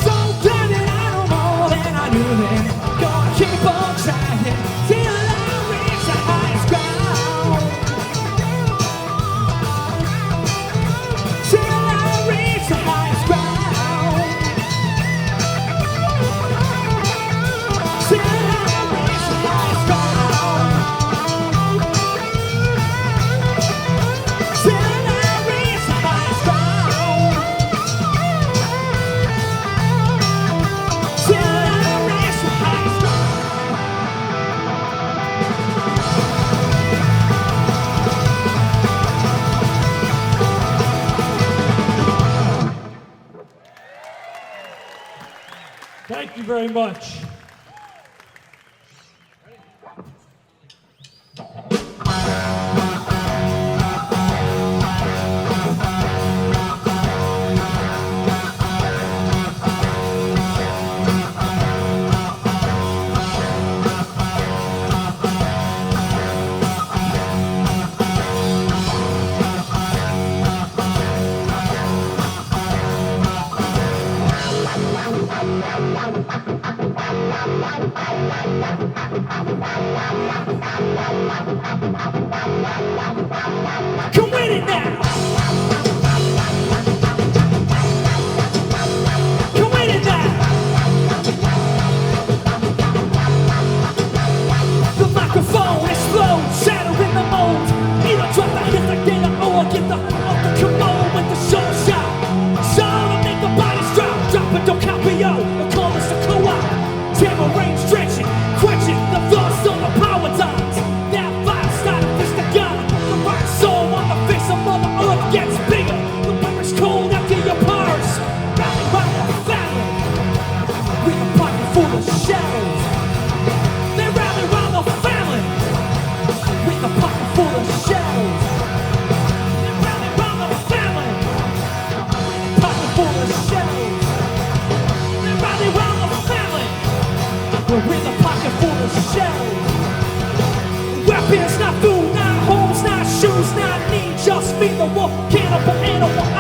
So glad that I know more than I knew then. Gonna keep on trying till I reach the highest ground. Till I reach the highest ground. Till I reach the highest ground. Till I reach the highest ground. Till I reach the highest ground. Thank you very much. Come with it now. Come with it now. The microphone explodes, shattering the mold. Either drop the hit the data or get the off the commode with the show shot. Show to make the bodies drop. Drop it, don't copy yo. The call is the co-op. Terror range stretching, quenching the thoughts on the power times. That fire started, fist the gun. The right soul on the face of Mother Earth gets bigger. The weapon's cold after your purse. Rally round the family with a pocket full of shells. They rally round the family with a pocket full of shells. They rally round the family with a pocket full of shells. They rally round the family with a pocket full of shells. Weapons, not food, not homes, not shoes, not need. Just me, the wolf, cannibal animal. I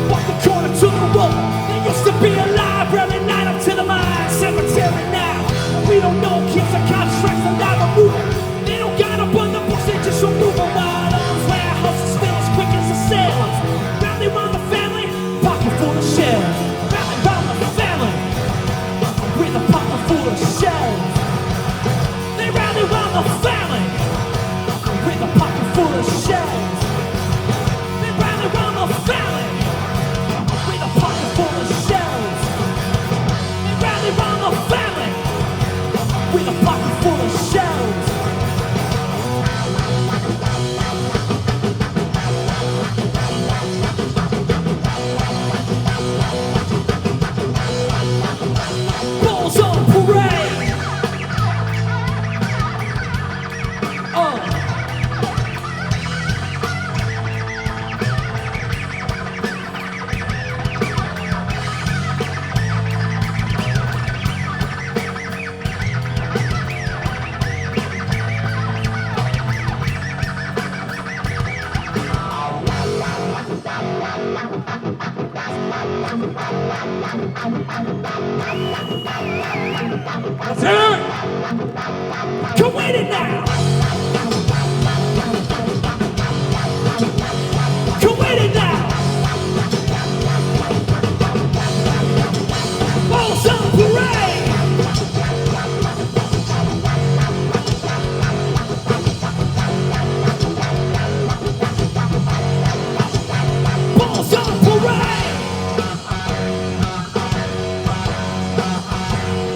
walk the corner to the wolf. They used to be alive, every night up to the mine. Cemetery now. We don't know kids are contracts alive or moving. They don't got up on the books, they just remove them. Arms, warehouses, fill as quick as the sales. Rally round the family, pocket full of shells. Rally round the family with a pocket full of shells. They rally round the family with a pocket full of shells. They rally round the family with a pocket full of shells. They rally round the family with a pocket full of shells. Balls on parade. Let's hear it. Come with it now. Come with it now. Balls on parade. Balls on parade.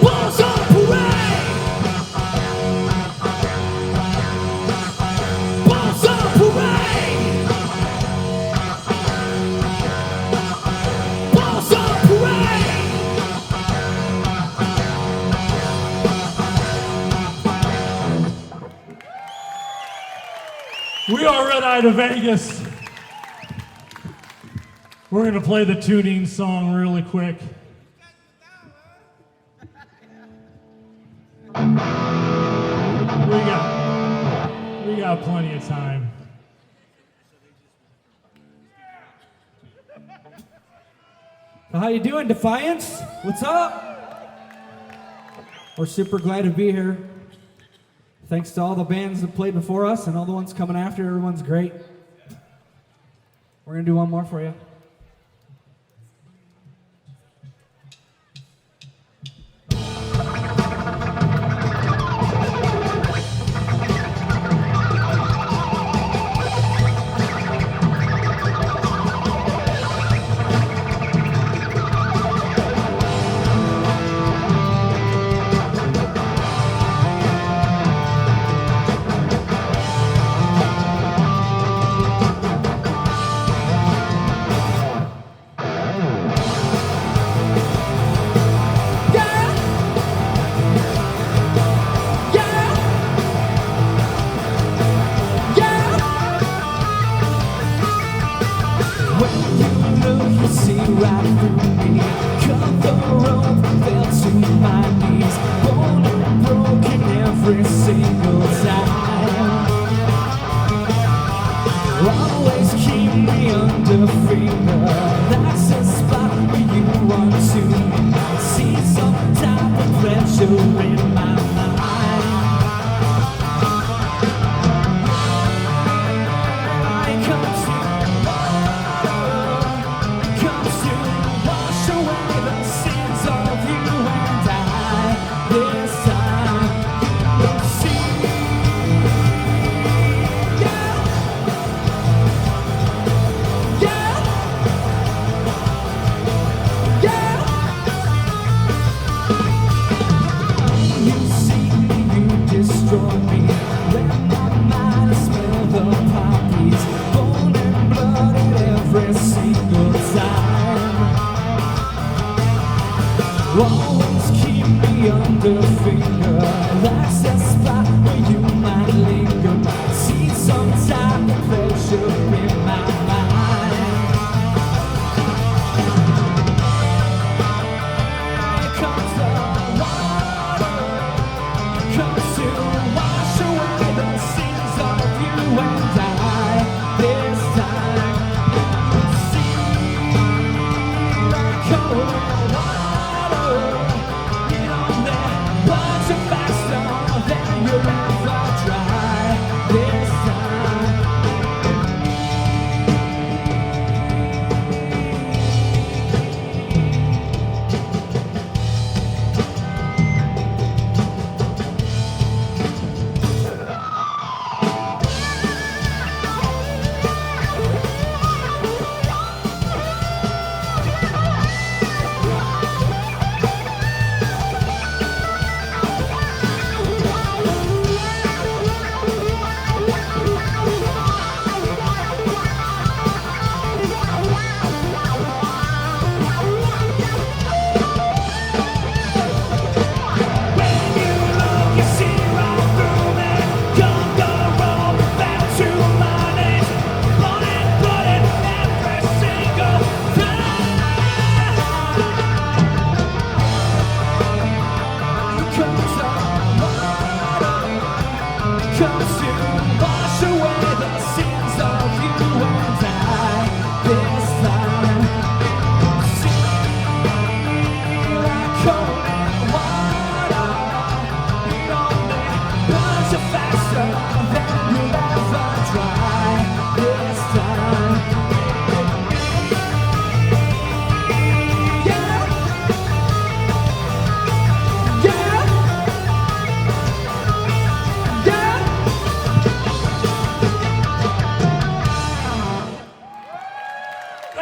Balls on parade. Balls on parade. Balls on parade. We are Red Eye to Vegas. We're going to play the tuning song really quick. We got plenty of time. How you doing, Defiance? What's up? We're super glad to be here. Thanks to all the bands that played before us and all the ones coming after. Everyone's great. We're gonna do one more for you.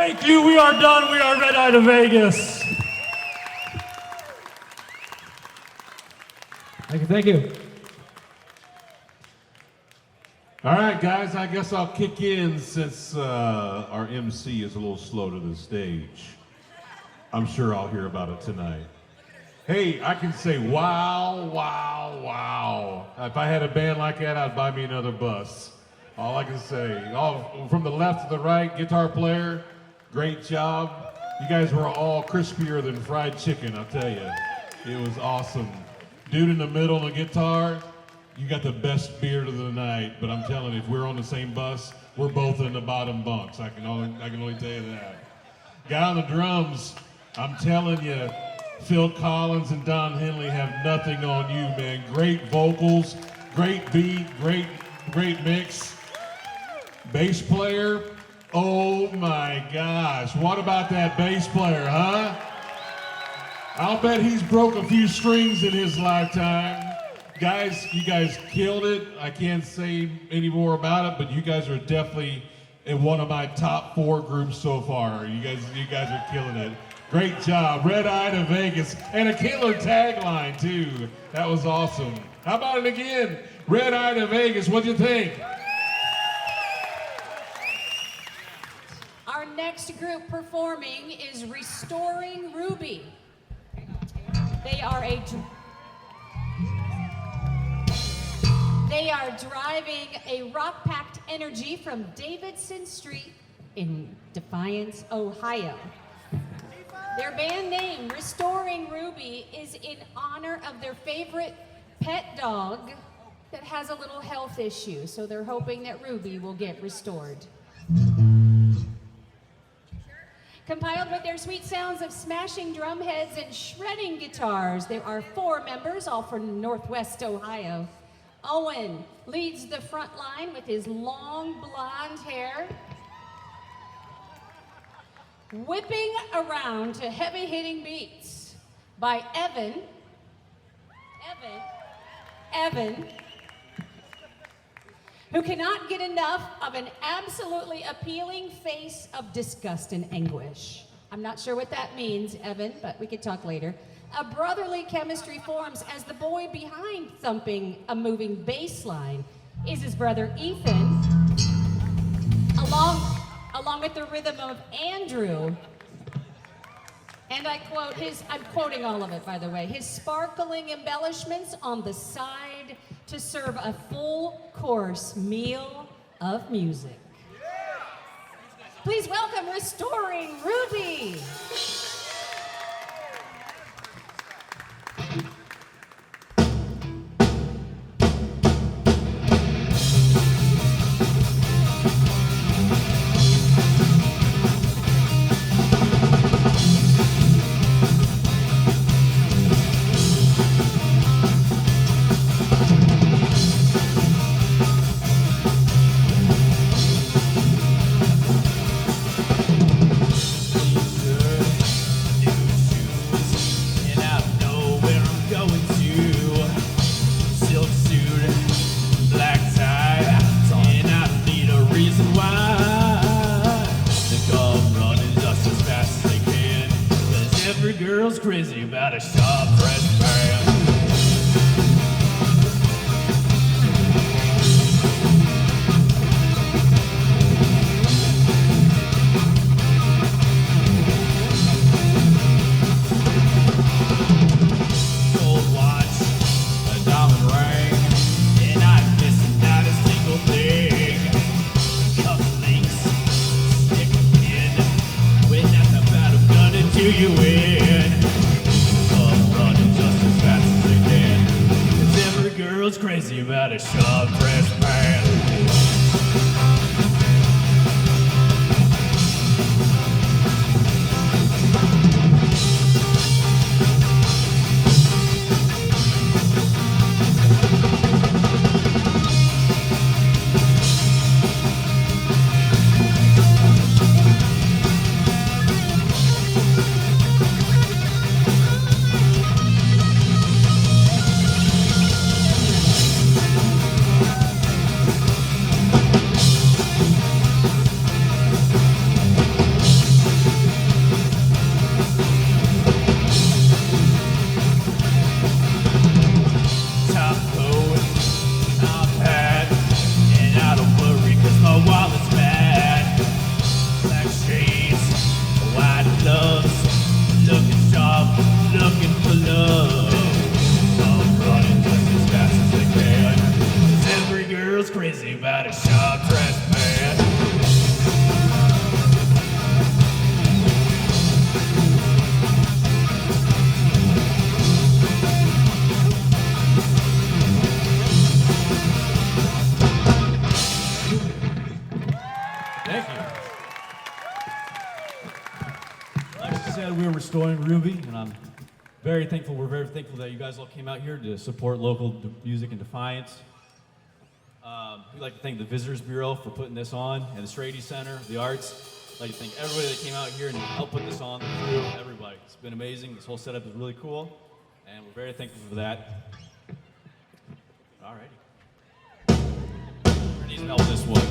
Thank you. We are done. We are Red Eye to Vegas. Thank you. All right, guys, I guess I'll kick in since our MC is a little slow to the stage. I'm sure I'll hear about it tonight. Hey, I can say wow, wow, wow. If I had a band like that, I'd buy me another bus. All I can say. All, from the left to the right, guitar player, great job. You guys were all crispier than fried chicken, I'll tell you. It was awesome. Dude in the middle on the guitar, you got the best beard of the night, but I'm telling you, if we're on the same bus, we're both in the bottom bunks. I can only tell you that. Guy on the drums, I'm telling you, Phil Collins and Don Henley have nothing on you, man. Great vocals, great beat, great mix. Bass player, oh my gosh. What about that bass player, huh? I'll bet he's broke a few strings in his lifetime. Guys, you guys killed it. I can't say any more about it, but you guys are definitely in one of my top 4 groups so far. You guys are killing it. Great job. Red Eye to Vegas. And a killer tagline, too. That was awesome. How about it again? Red Eye to Vegas. What'd you think? Our next group performing is Restoring Ruby. They are driving a rock-packed energy from Davidson Street in Defiance, Ohio. Their band name, Restoring Ruby, is in honor of their favorite pet dog that has a little health issue, so they're hoping that Ruby will get restored. Compiled with their sweet sounds of smashing drum heads and shredding guitars, there are 4 members, all from Northwest Ohio. Owen leads the front line with his long blonde hair, whipping around to heavy-hitting beats by Evan, who cannot get enough of an absolutely appealing face of disgust and anguish. I'm not sure what that means, Evan, but we could talk later. A brotherly chemistry forms as the boy behind thumping a moving bass line is his brother Ethan, along with the rhythm of Andrew. And I quote I'm quoting all of it, by the way, his sparkling embellishments on the side to serve a full course meal of music. Please welcome Restoring Ruby. Crazy about a sharp dressed man. Gold watch, a diamond ring, and I'm missing not a single thing. Cufflinks, stick in, when that's about I'm gonna do you in. Girl's crazy about a sharp-dressed man. Crazy about a sharp-dressed man. Thank you. Nice to said, we were restoring Ruby, and I'm very thankful. We're very thankful that you guys all came out here to support local music in Defiance. We'd like to thank the Visitors Bureau for putting this on, and the Strady Center, the arts. I'd like to thank everybody that came out here and helped put this on, the crew, everybody. It's been amazing. This whole setup is really cool, and we're very thankful for that. Alrighty. We're gonna need help this one.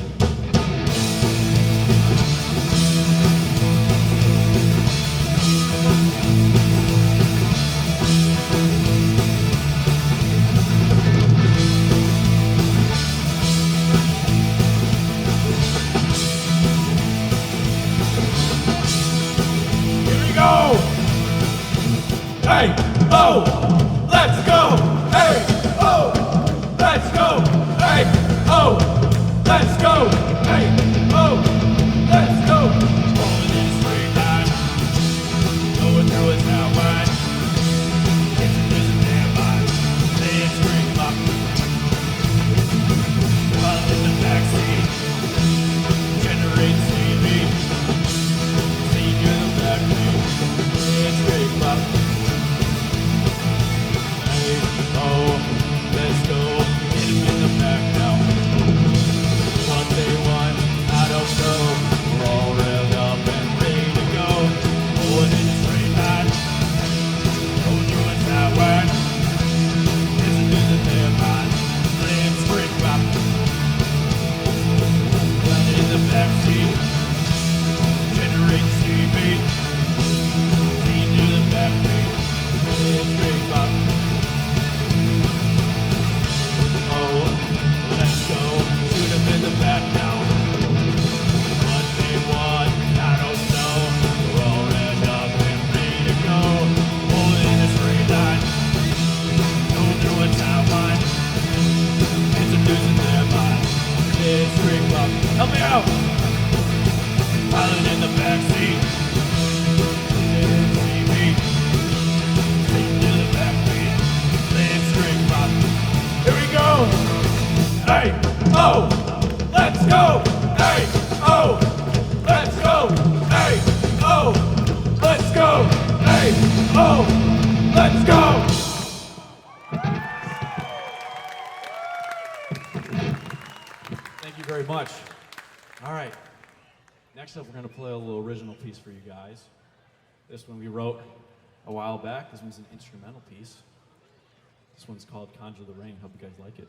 Hey, oh, let's go. Hey, oh, let's go. Hey, oh, let's go. Hey, oh, let's go. Rolling in a straight line, going through a town line. It's a damn line. Let's bring up. While in the backseat, generate CV. Senior the backseat. Let's bring up. Let's go, hit him in the back now. One day one, I don't know. We're all revved up and ready to go. Going in a straight line, going through a tower. Listen to the damn line, playing straight pop. Running in the backseat, generate CV. See to the backbeat, playing straight pop. Let's go, shoot him in the back now. One day one, I don't know. We're all revved up and ready to go. Pulling in a straight line, going through a town line. Introducing their mind. It's straight up. Help me out. Piling in the backseat. Didn't see me. Sitting to the backbeat. Playing straight pop. Here we go. Hey, oh, let's go. Hey, oh, let's go. Hey, oh, let's go. Hey, oh, let's go. Thank you very much. All right. Next up, we're going to play a little original piece for you guys. This one we wrote a while back. This one's an instrumental piece. This one's called Conjure the Rain. Hope you guys like it.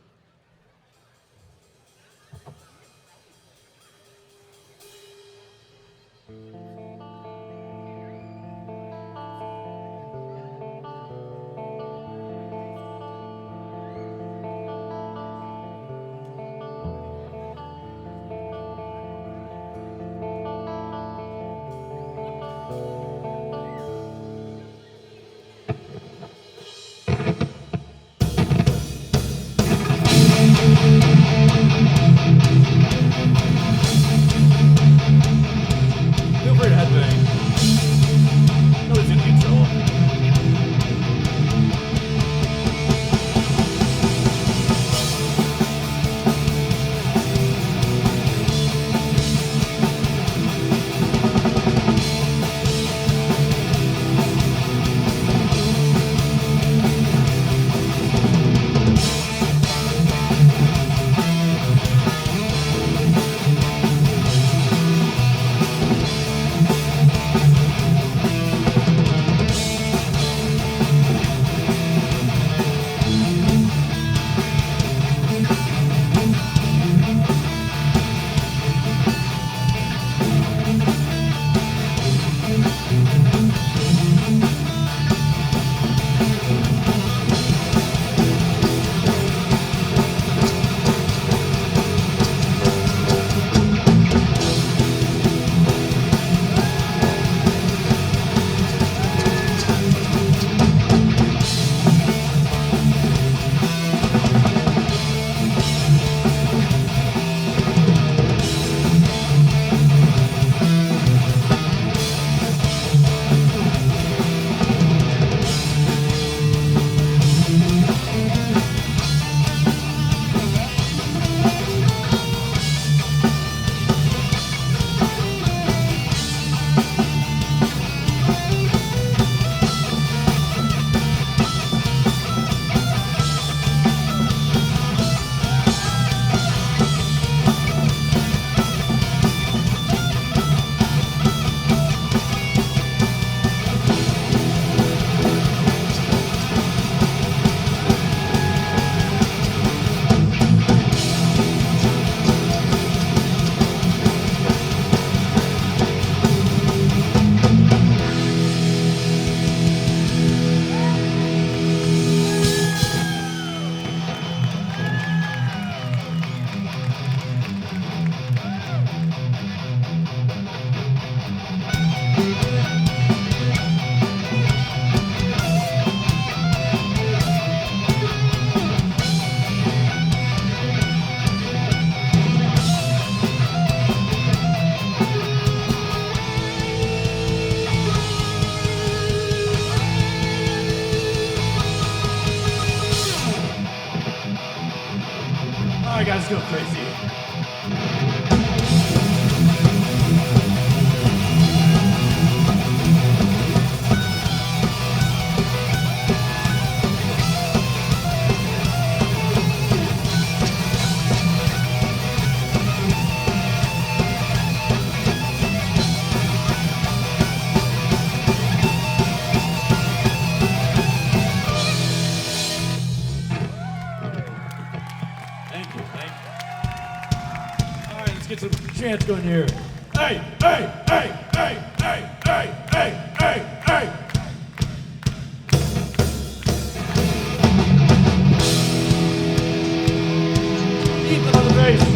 chance going here. Hey, hey, hey, hey, hey, hey, hey, hey, hey. Ethan on the bass.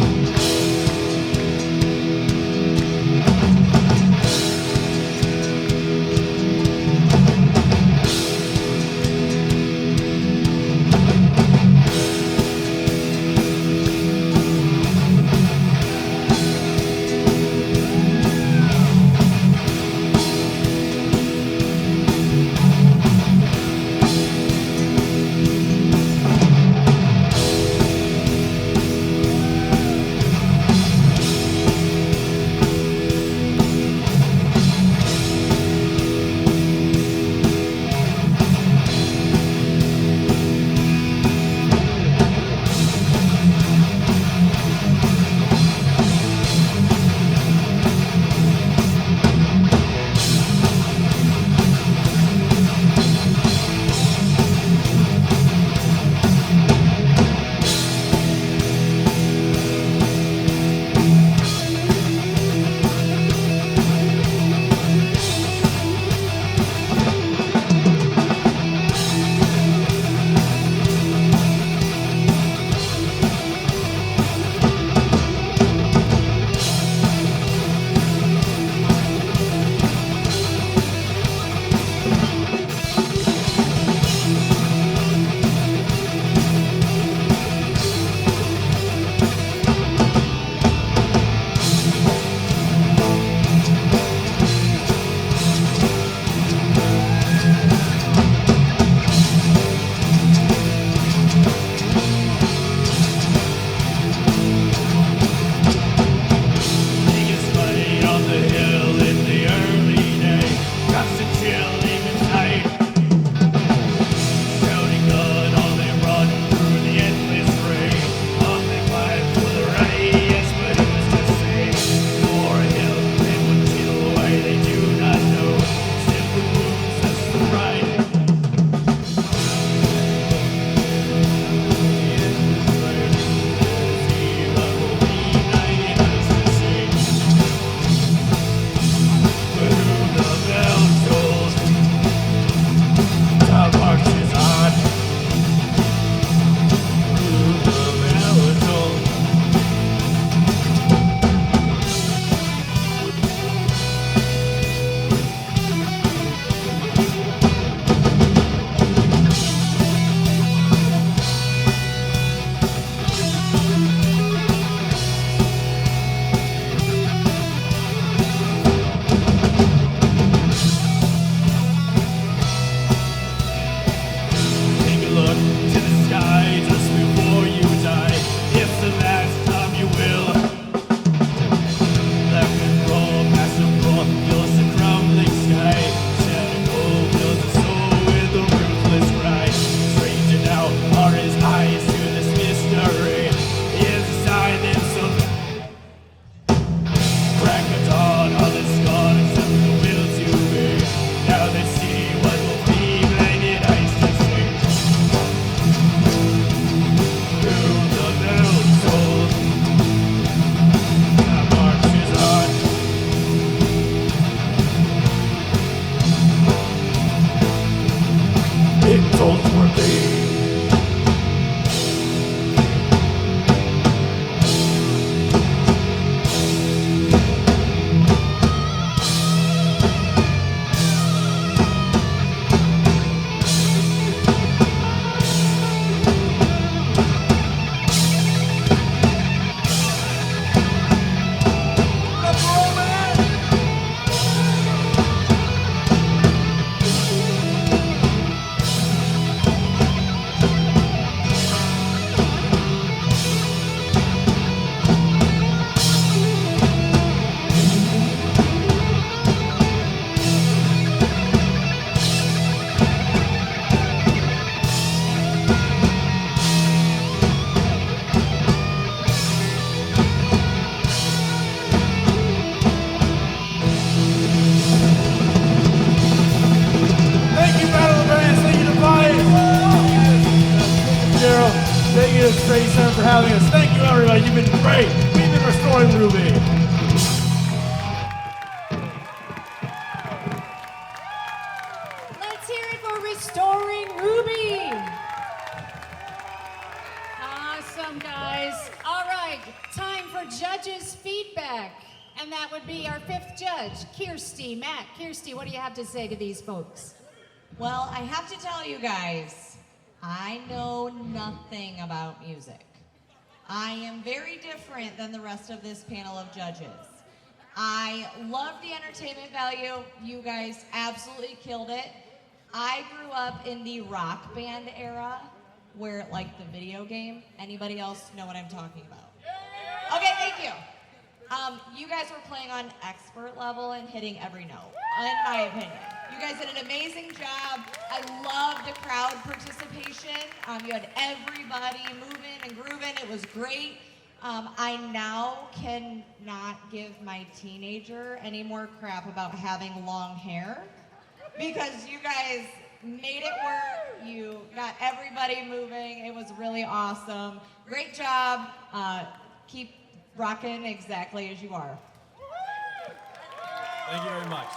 And that would be our fifth judge, Kirsty. Matt, Kirsty, what do you have to say to these folks? Well, I have to tell you guys, I know nothing about music. I am very different than the rest of this panel of judges. I love the entertainment value. You guys absolutely killed it. I grew up in the rock band era, where like the video game. Anybody else know what I'm talking about? Okay, thank you. You guys were playing on expert level and hitting every note, in my opinion. You guys did an amazing job. I loved the crowd participation. You had everybody moving and grooving. It was great. I now cannot give my teenager any more crap about having long hair because you guys made it work. You got everybody moving. It was really awesome. Great job. Keep rocking exactly as you are. Thank you very much.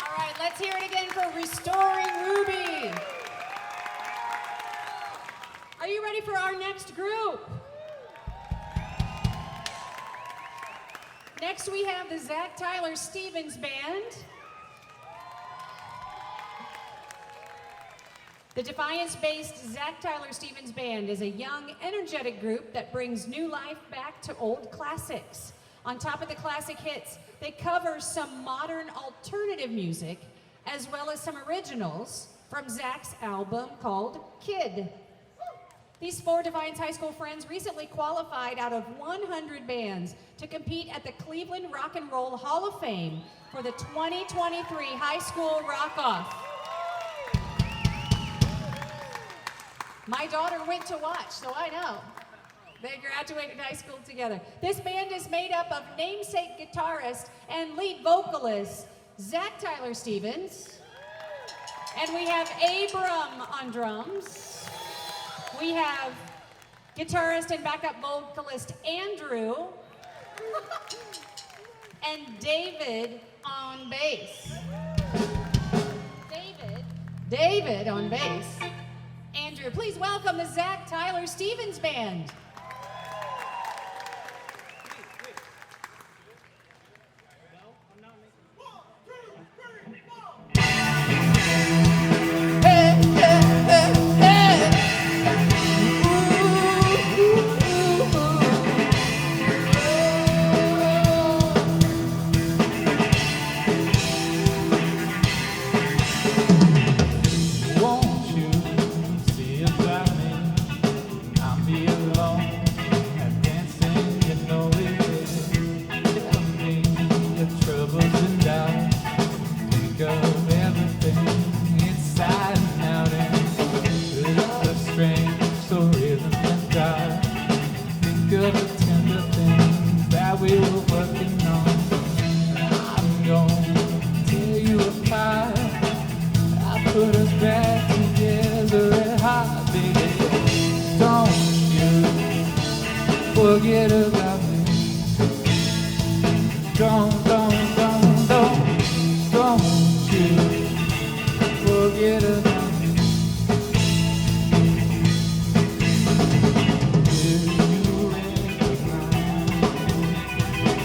All right, let's hear it again for Restoring Ruby. Are you ready for our next group? Next we have the Zack Tyler Stevens Band. The Defiance-based Zack Tyler Stevens Band is a young, energetic group that brings new life back to old classics. On top of the classic hits, they cover some modern alternative music, as well as some originals from Zack's album called Kid. These four Defiance High School friends recently qualified out of 100 bands to compete at the Cleveland Rock and Roll Hall of Fame for the 2023 High School Rock Off. My daughter went to watch, so I know. They graduated high school together. This band is made up of namesake guitarist and lead vocalist Zack Tyler Stevens. And we have Abram on drums. We have guitarist and backup vocalist Andrew. And David on bass. David on bass. Andrew, please welcome the Zack Tyler Stevens Band. Forget about me. Don't you forget about me. Do you recognize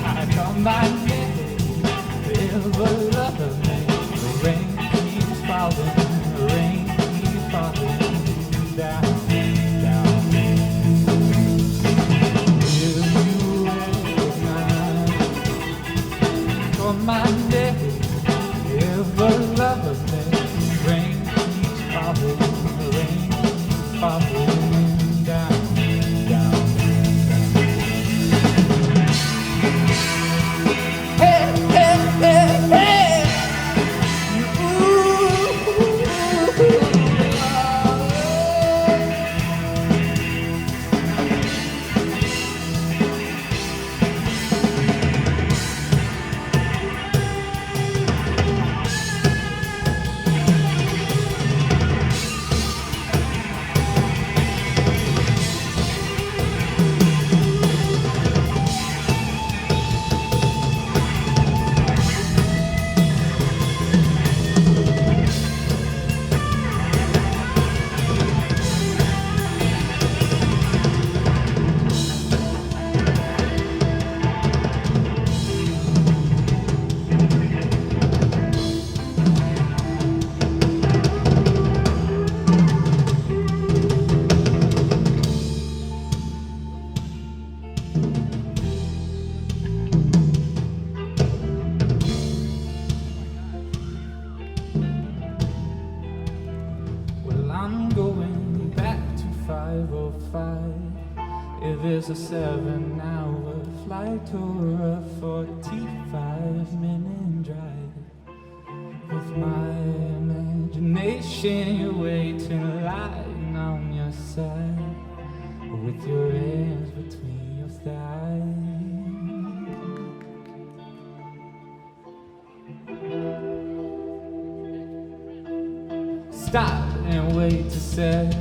I come by name, ever love me. The rain keeps falling, the rain keeps falling down. My name, ever love me. Rain keeps falling, rain keeps falling down, down. Hey, hey, hey, hey. there's a 7-hour flight or a 45-minute drive, with my imagination you're waiting lying on your side, with your hands between your thighs. Stop and wait to say,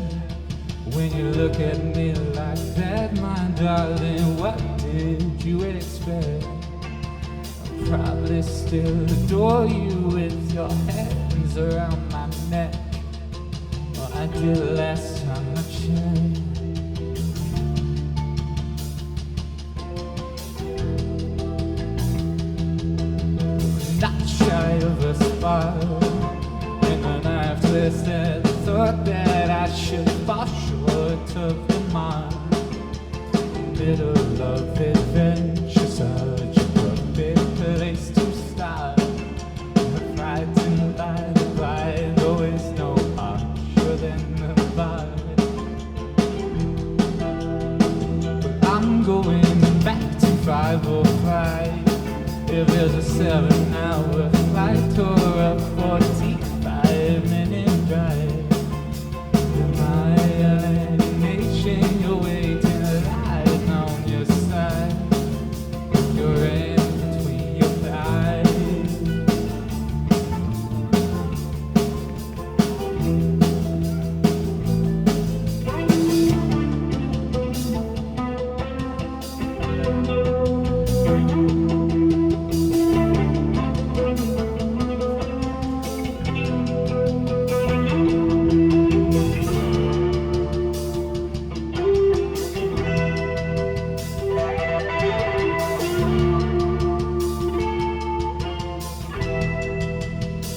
when you look at me like that, my darling, what did you expect? I'll probably still adore you with your hands around my neck. Well, I did last time I checked. Not shy of a spark, and a knife twisted the thought that I should fall short of the mark. Middle of adventure, such a perfect place to start. Frightened by the blind, always no harsher than the bard. But I'm going back to 505. If there's a 7-hour flight or a 45-minute drive, in my imagination you're waiting lying on your side, your hand between your thighs.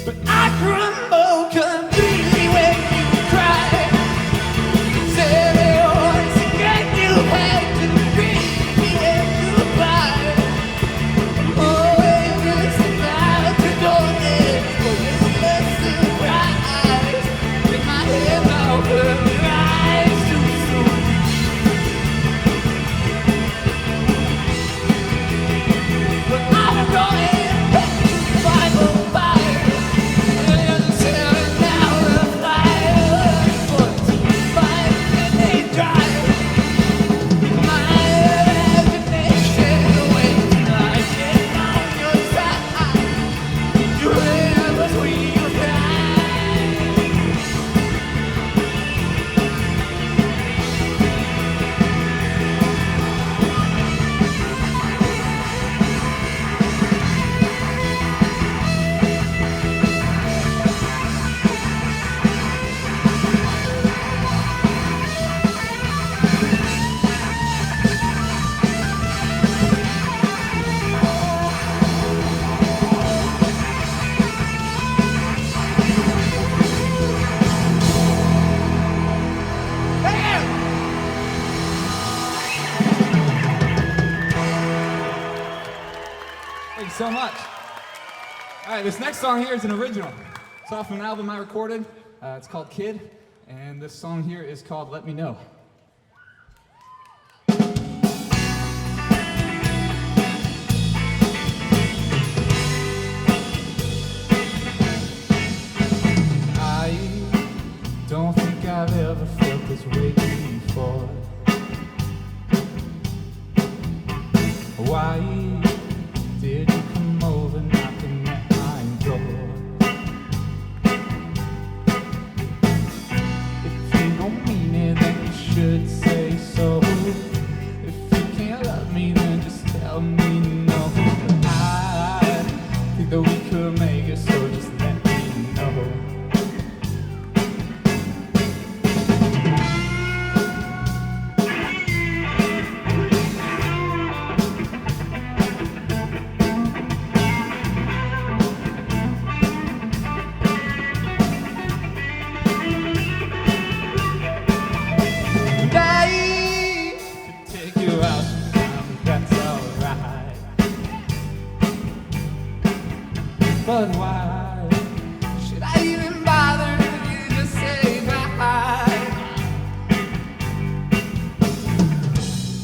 But I crumble completely when you cry. Said it once again, you had to bring me goodbye. Always about to go there, but it's a surprise. With my head over your eyes too soon. But I'm going back to 505. Thank you so much. All right, this next song here is an original. It's off an album I recorded. It's called Kid, and this song here is called Let Me Know. I don't think I've ever felt this way before. Why did you come over knocking at my door? If you don't mean it, then you should say so. If you can't love me, then just tell me no. I think that we could make it, so just let me know. But why should I even bother you to say bye?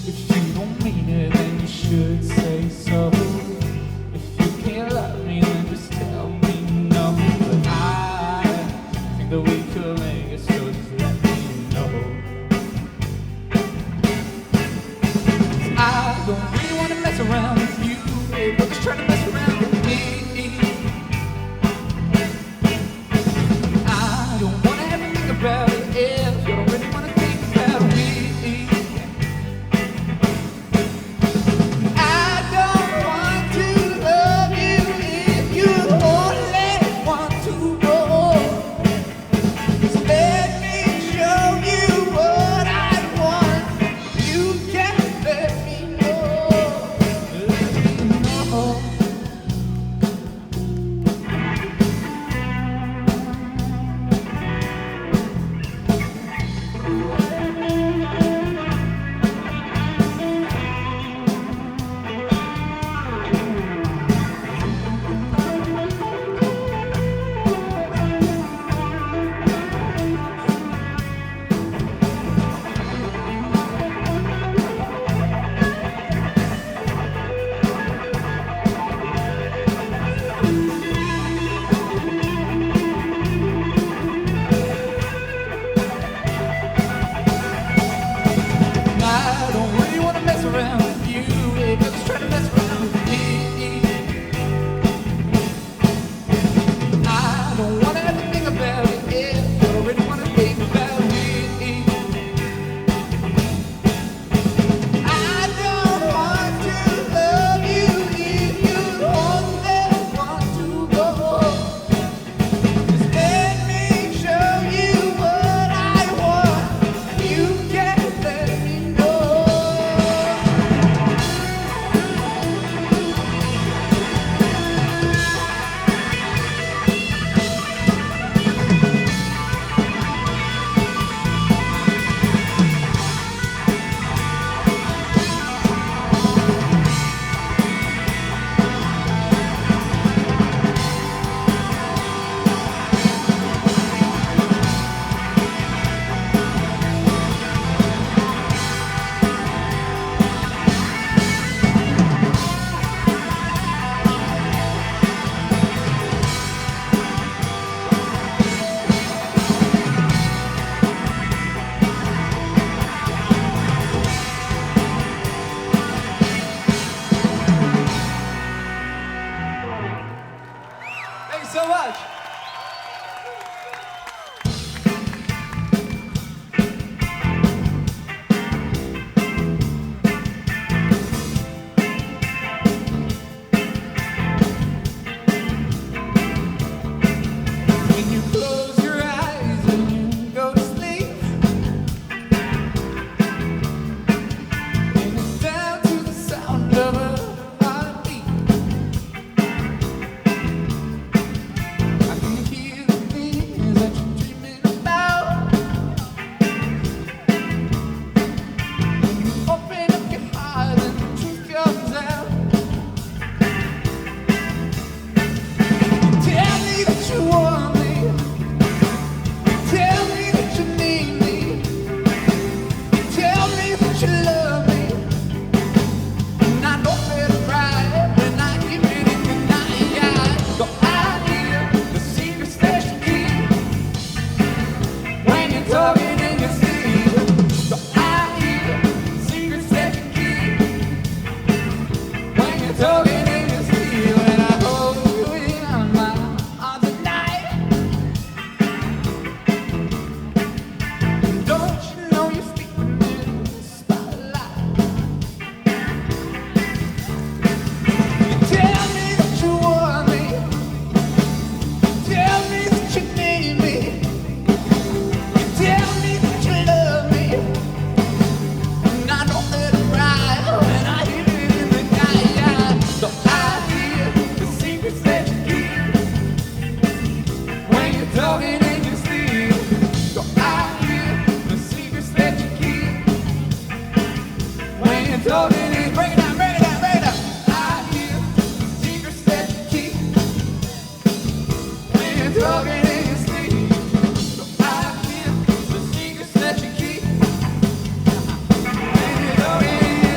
If so much. When you close your eyes and you go to sleep, and it's down to the sound of a heartbeat, I can hear the things that you're dreaming about. When you open up your heart and the truth comes out, tell me that you want me. Tell me that you need me. Tell me that you love me. And I don't feel right when I hear it in the night. So I hear the secrets that you keep when you're talking in your sleep. So I hear the secrets that you keep when you're talking in your sleep. When I hold you in my arms at night. Don't you know you're sleeping in the spotlight? You tell me that you want me. Tell me that you need me. You tell me that you love me. And I know that I'm right when I hear it in the night. So I hear the secrets that you keep when you're talking in your sleep. So I hear the secrets that you keep when you're talking in. Break it down, break it down, break it down. I hear the secrets that you keep when you're talking in your sleep. So I hear the secrets that you keep when you're talking in your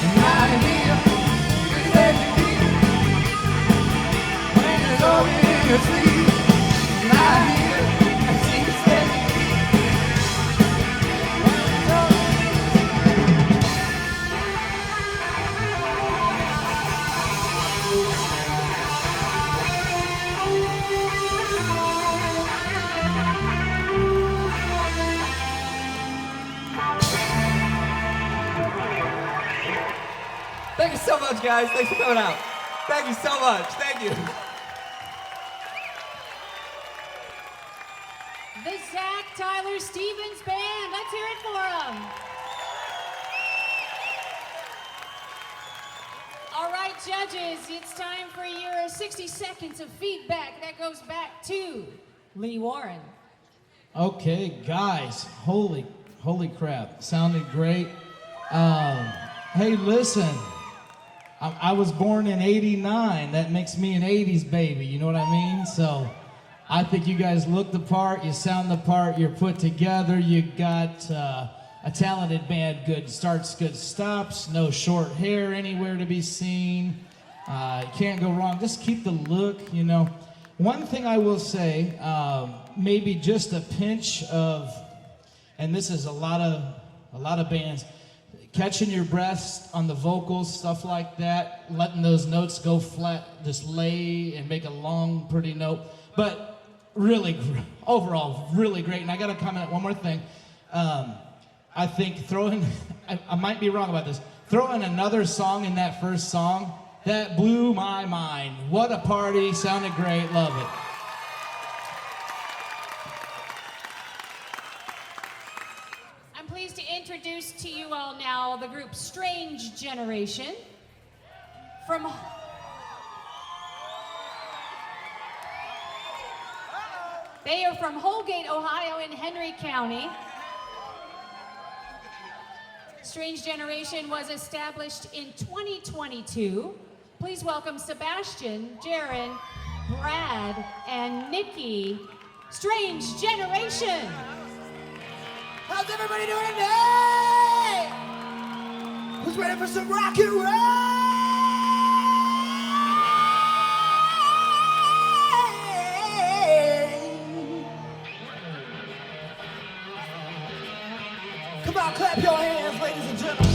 And I hear the secrets that you keep when you're talking in your sleep. I hear the secrets that you keep when you're talking in your sleep. And I hear the secrets that you keep when you're talking in your sleep. And I hear the secrets that you keep when you're talking. Thank you so much, guys. Thanks for coming out. Thank you so much. Thank you. The Zack Tyler Stevens Band. Let's hear it for them. All right, judges, it's time for your 60 seconds of feedback. That goes back to Lee Warren. Okay, guys, holy crap, sounded great. Hey, listen, I was born in '89. That makes me an '80s baby. You know what I mean? So, I think you guys look the part. You sound the part. You're put together. You got a talented band. Good starts, good stops. No short hair anywhere to be seen. Can't go wrong. Just keep the look. You know. One thing I will say, maybe just a pinch of, and this is a lot of bands, catching your breath on the vocals, stuff like that, letting those notes go flat, just lay and make a long, pretty note. But really, overall, really great. And I got to comment one more thing. I think throwing, I might be wrong about this, throwing another song in that first song, that blew my mind. What a party, sounded great, love it. I'm pleased to introduce to you all now the group Strange Generation. They are from Holgate, Ohio in Henry County. Strange Generation was established in 2022. Please welcome Sebastian, Jaron, Brad, and Nikki Strange Generation. How's everybody doing today? Who's ready for some rock and roll? Come on, clap your hands, ladies and gentlemen.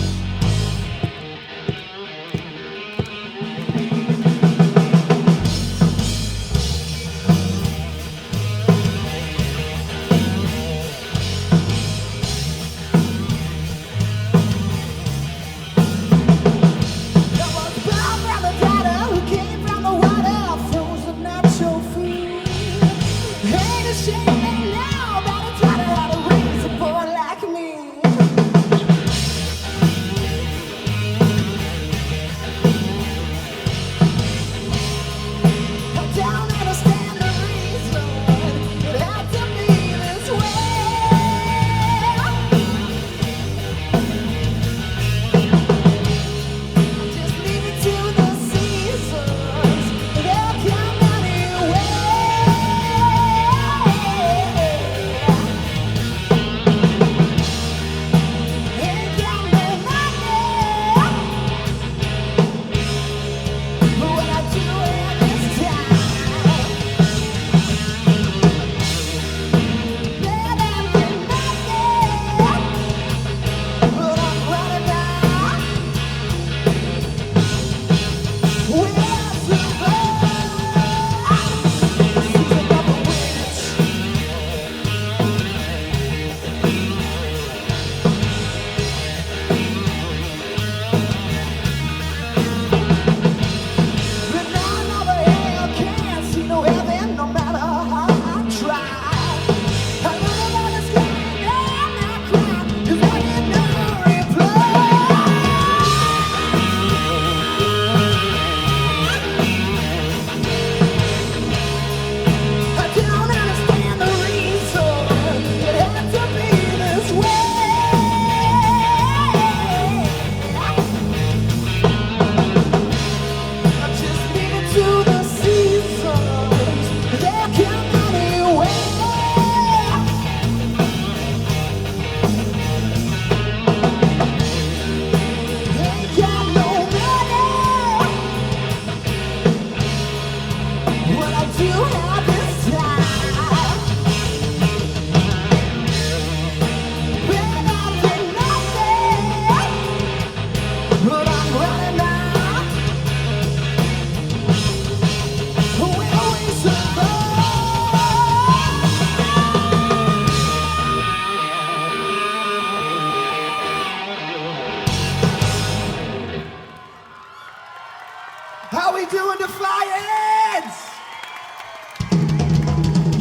How we doing, Defiance?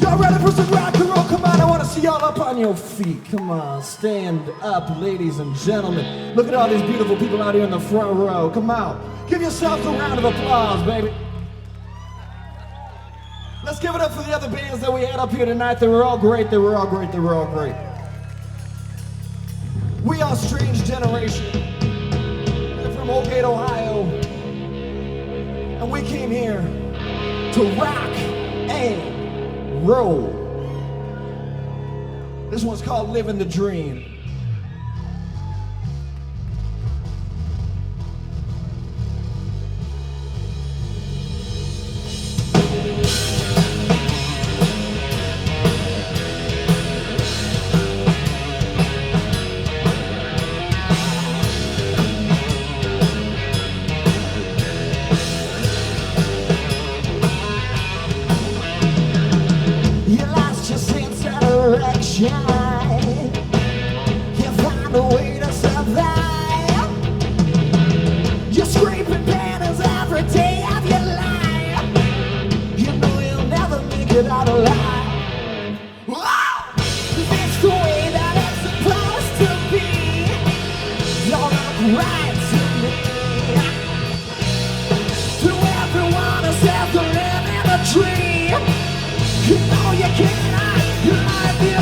Y'all ready for some rock and roll? Come on, I want to see y'all up on your feet. Come on, stand up, ladies and gentlemen. Look at all these beautiful people out here in the front row. Come on, give yourselves a round of applause, baby. Let's give it up for the other bands that we had up here tonight. They were all great, they were all great, they were all great. We are Strange Generation. We're from Oakgate, Ohio. And we came here to rock and roll. This one's called Living the Dream. You find a way to survive. You're scraping banners every day of your life. You know you'll never make it out alive. Wow! That's the way that it's supposed to be. Don't look right to me. To everyone who says to live in a dream, you know you cannot. You might be a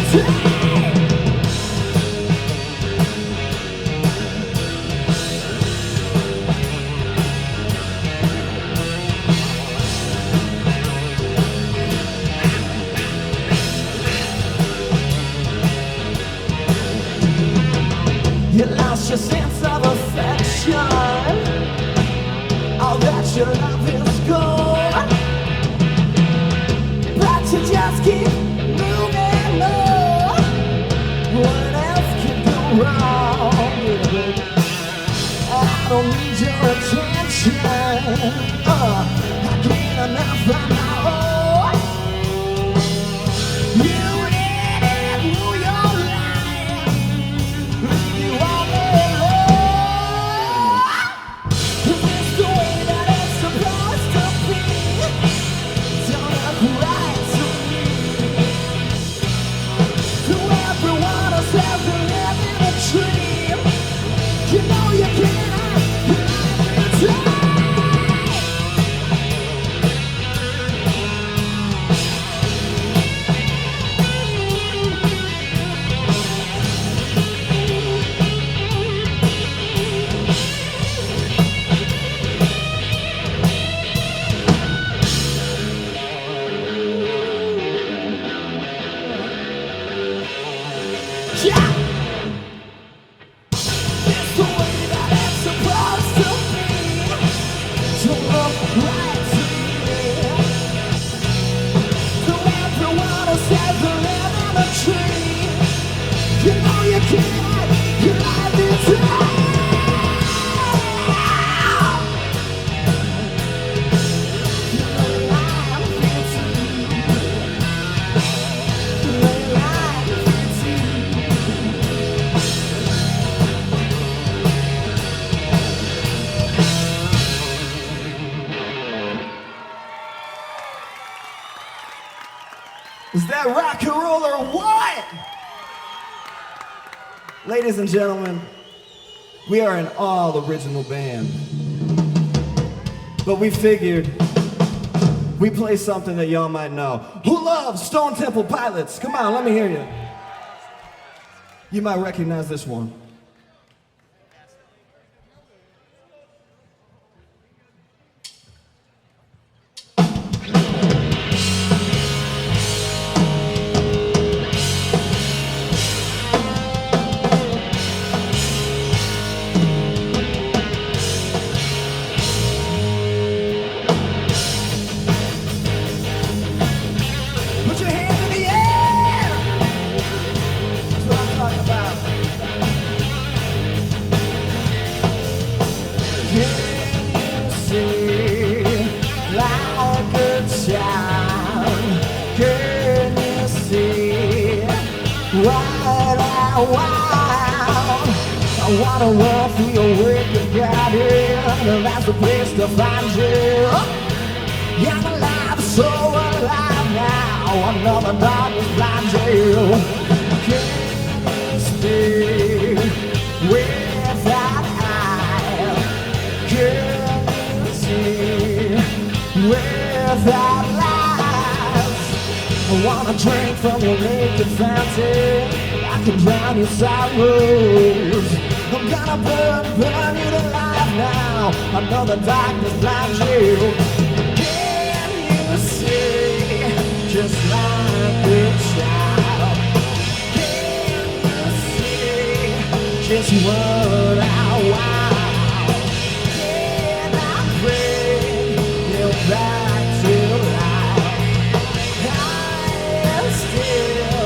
keep moving on. What else can go wrong? I don't need your attention. I can't enough on my own. You didn't rule your life. Leave you all alone. Is this the way that it's supposed to be? Don't look right to me. To everyone else has been living a dream. You know you can't die. Is that rock and roll or what? Ladies and gentlemen, we are an all-original band. But we figured we play something that y'all might know. Who loves Stone Temple Pilots? Come on, let me hear you. You might recognize this one. Put your hands in the air! That's what I'm talking about. Can you see like a child? Can you see right out wild? I wanna run through your wicked garden. That's the place to find you. I'm alive, so alive now. Another darkness blinds you. Can you stay with that eye? Can you see with that lies? I wanna drink from your naked fountain. I can drown your sorrows. I'm gonna burn you to life now. Another darkness blinds you. Just like a child. Can you see just what I want? Can I bring you back to life? I am still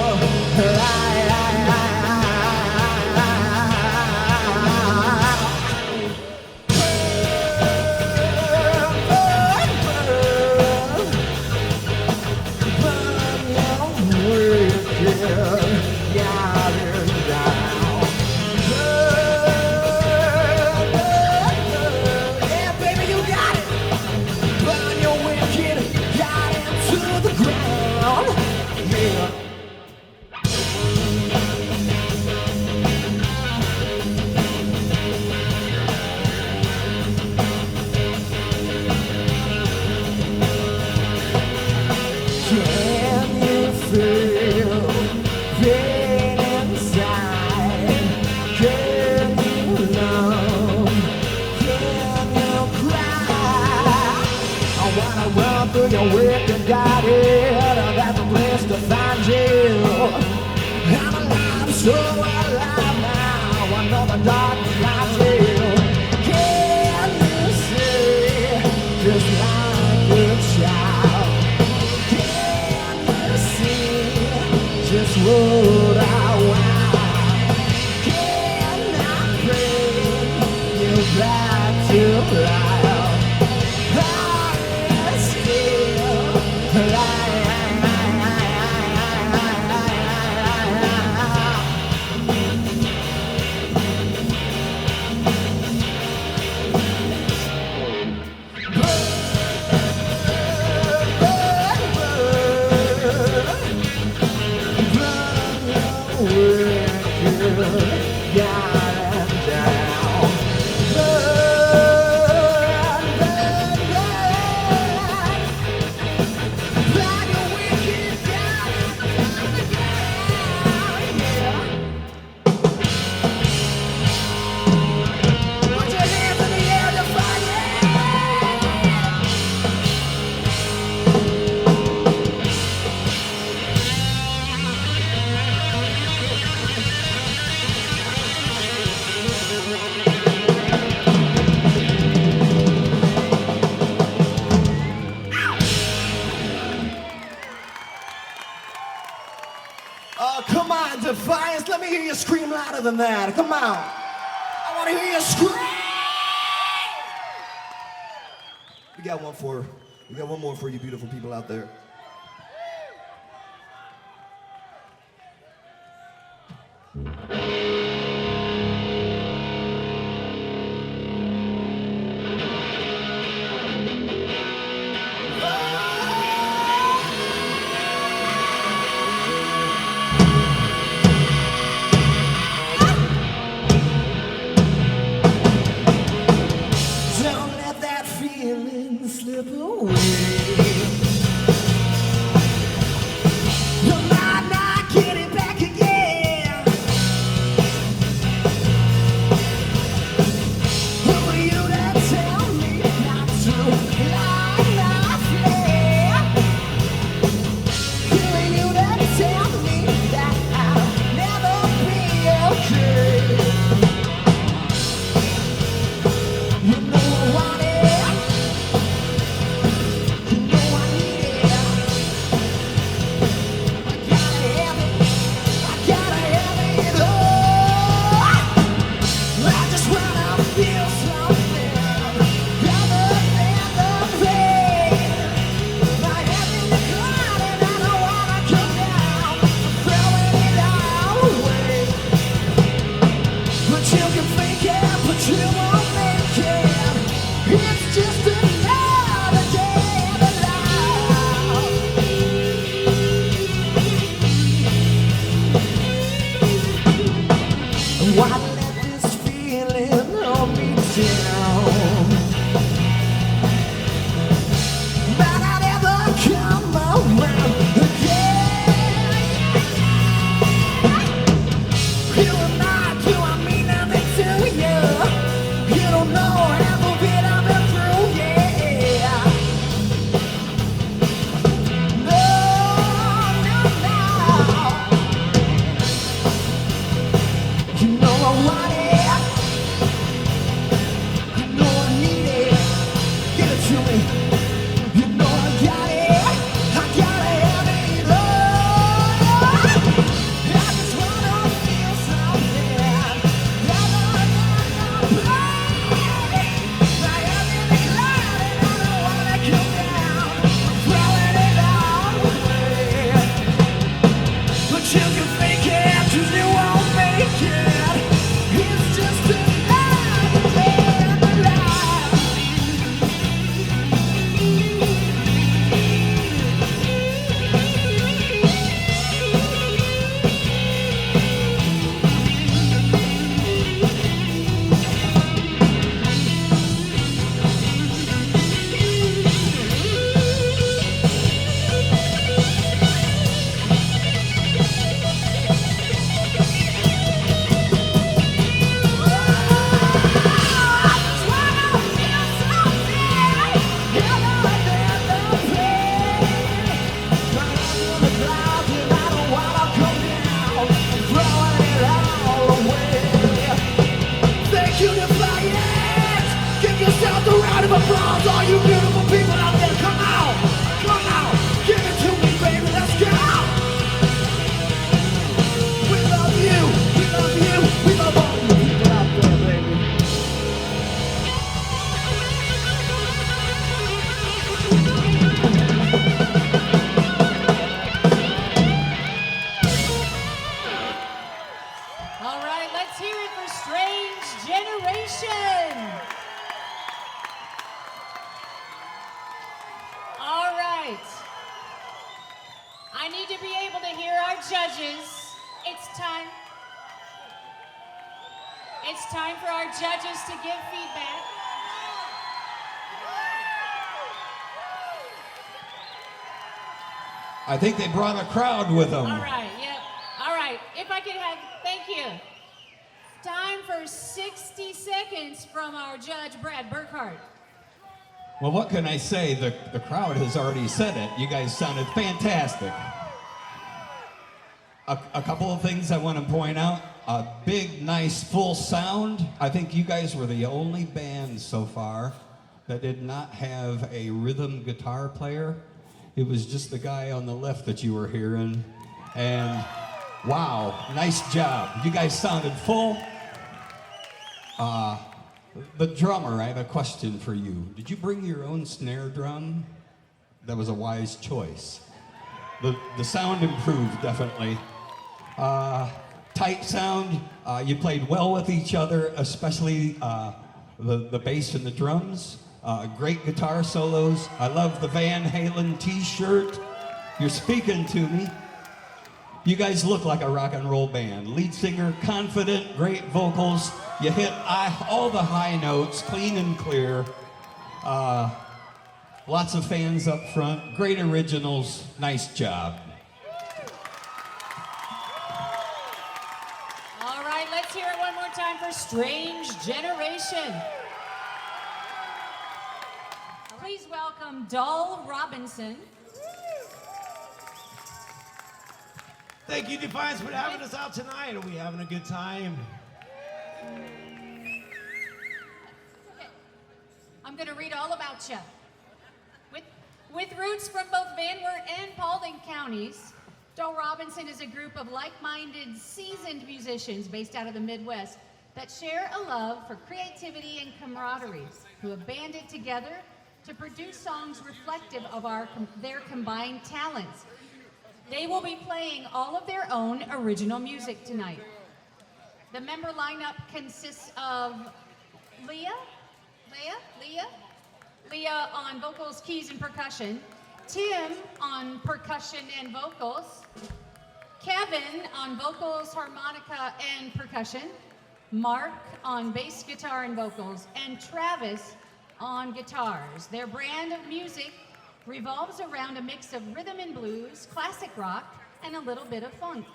through your wicked garden. That's a place to find you. I'm alive, so alive now. Another darkness finds you. Can you see just like a child? Can you see what I want. Can I bring you back to life? I still alive. Come on, Defiance, let me hear you scream louder than that. Come on. I want to hear you scream. We got one more for you beautiful people out there. Don't let that feeling slip away. judges. It's time. It's time for our judges to give feedback. I think they brought a crowd with them. All right, yep. All right, if I could have, thank you. Time for 60 seconds from our judge, Brad Burkhart. Well, what can I say? The crowd has already said it. You guys sounded fantastic. A couple of things I want to point out. A big, nice, full sound. I think you guys were the only band so far that did not have a rhythm guitar player. It was just the guy on the left that you were hearing. And wow, nice job. You guys sounded full. The drummer, I have a question for you. Did you bring your own snare drum? That was a wise choice. The sound improved, definitely. Tight sound. You played well with each other, especially the bass and the drums. Great guitar solos. I love the Van Halen t-shirt. You're speaking to me. You guys look like a rock and roll band. Lead singer, confident, great vocals. You hit all the high notes, clean and clear. Lots of fans up front. Great originals. Nice job. All right, let's hear it one more time for Strange Generation. Please welcome Dahl Robinson. Thank you, Defiance, for having us out tonight. Are we having a good time? I'm going to read all about you. With roots from both Van Wert and Paulding counties, Dahl Robinson is a group of like-minded, seasoned musicians based out of the Midwest that share a love for creativity and camaraderie, who have banded together to produce songs reflective of their combined talents. They will be playing all of their own original music tonight. The member lineup consists of Leah on vocals, keys, and percussion, Tim on percussion and vocals, Kevin on vocals, harmonica, and percussion, Mark on bass guitar and vocals, and Travis on guitars. Their brand of music revolves around a mix of rhythm and blues, classic rock, and a little bit of funk.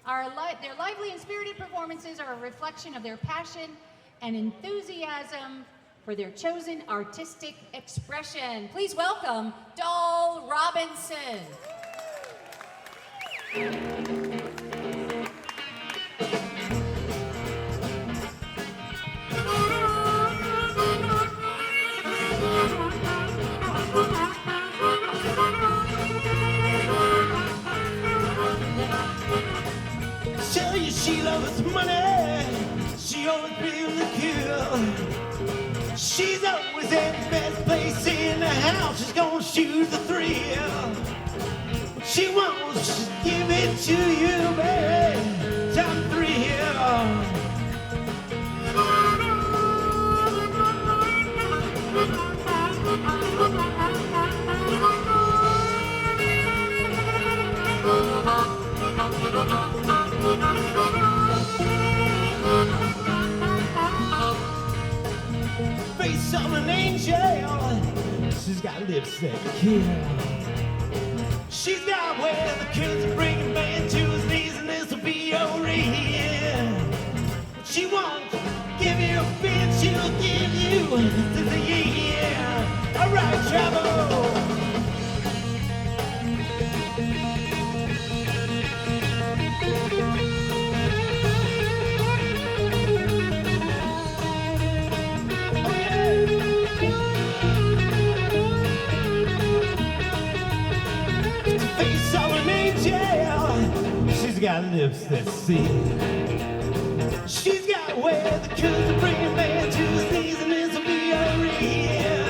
Their lively and spirited performances are a reflection of their passion and enthusiasm for their chosen artistic expression. Please welcome Dahl Robinson. Tell you she loves money. She always been the kill. She's always at the best place in the house. She's gonna shoot the thrill. What she wants, just give it to you, baby. Top thrill. Face of an angel. She's got lips that kill. She's got where the kids are bringing man to his knees, and this will be over here. She won't give you a bit, she'll give you to the year. All right, travel. She's got lips that see. She's got where the kids are bringing man to his knees, and this will be her ear.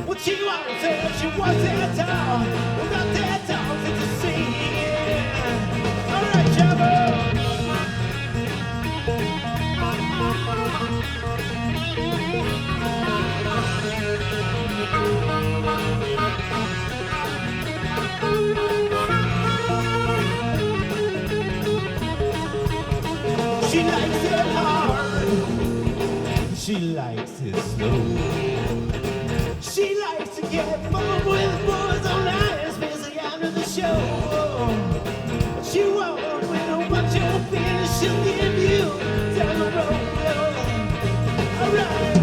What she wants is she wants that talk. Without that talk, it's a scene. All right, Jabba. She likes it hard. She likes it slow. She likes to get fun with boys all night, especially after the show. She won't with a bunch of feelings. She'll give you down the road. Alright.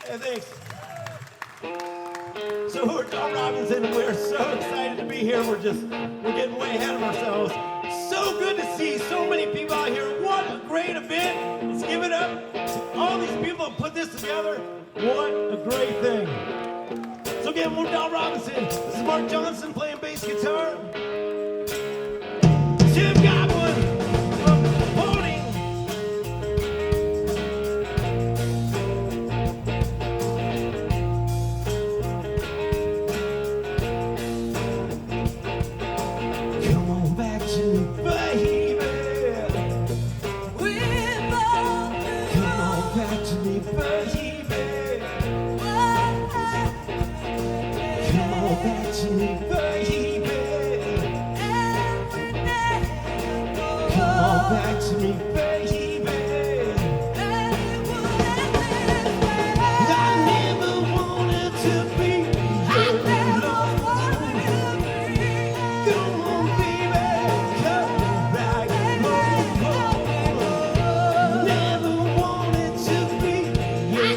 Hey, thanks. So we're Dahl Robinson, and we're so excited to be here. We're getting way ahead of ourselves. So good to see so many people out here. What a great event. Let's give it up to all these people who put this together. What a great thing. So again, we're Dahl Robinson. This is Mark Johnson playing bass guitar. Tim Godwin holding. Come on back to me, baby. Come on back to me, baby. Come on back to me, baby. Come on back to me, baby. I never wanted to be your love. Come on, baby, come back home. Never wanted to be your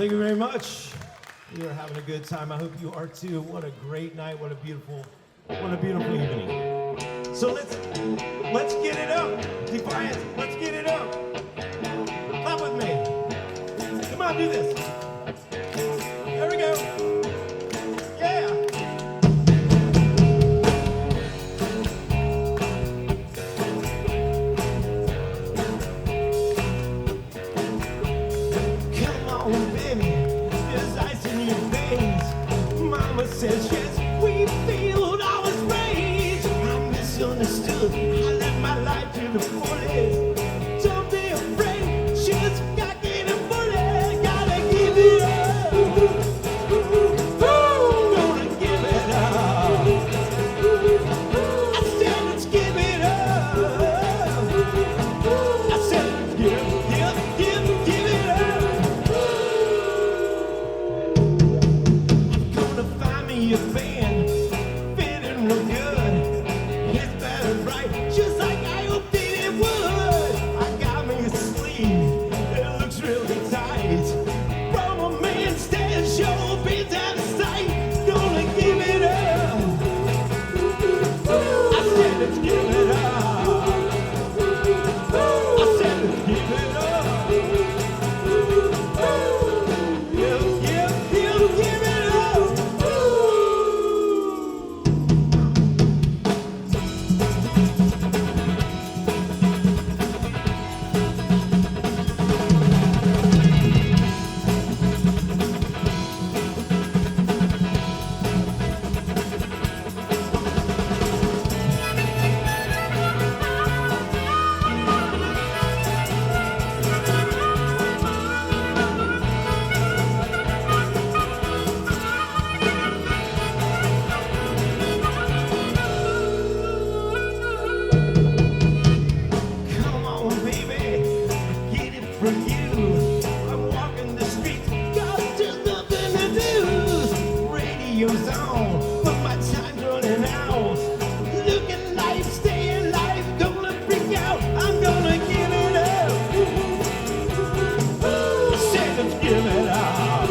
Thank you very much. We are having a good time. I hope you are too. What a great night. What a beautiful evening. So let's get it up. Defiance, let's get it up. Clap with me. Come on, do this. There we go. Yeah. Come on, baby. There's ice in your veins. Mama says yes, we feel our rage. I'm misunderstood. I live my life to the fullest. Don't be afraid. Just got getting bullied. Gotta give it up. Gonna give it up. I said let's give it up. I said give it up. Gonna find me a band fitting real good. It's better right, just like I hoped it would. I got me a sleeve, it looks really tight. From a man stand show, be down to sight. Gonna give it up. I said let's give it up. I said let's give it up. Give it up. Come on, baby, get it from you. I'm walking the streets, got just nothing to do. Radio's on, but my time's running out. Looking life, staying life, gonna freak out. I'm gonna give it up. Say let's give it up.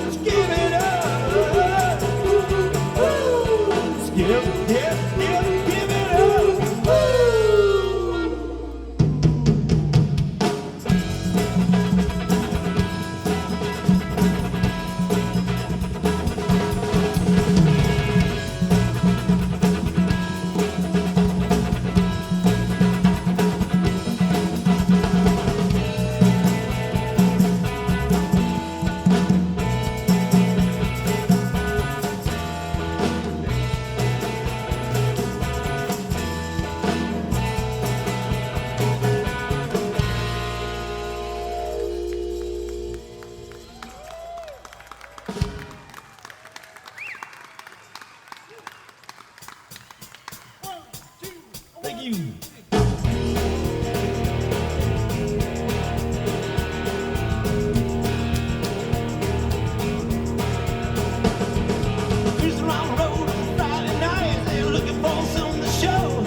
Let's give it up. Let's give it up. Thank you. Cruising around the road Friday night, they're looking for something to show.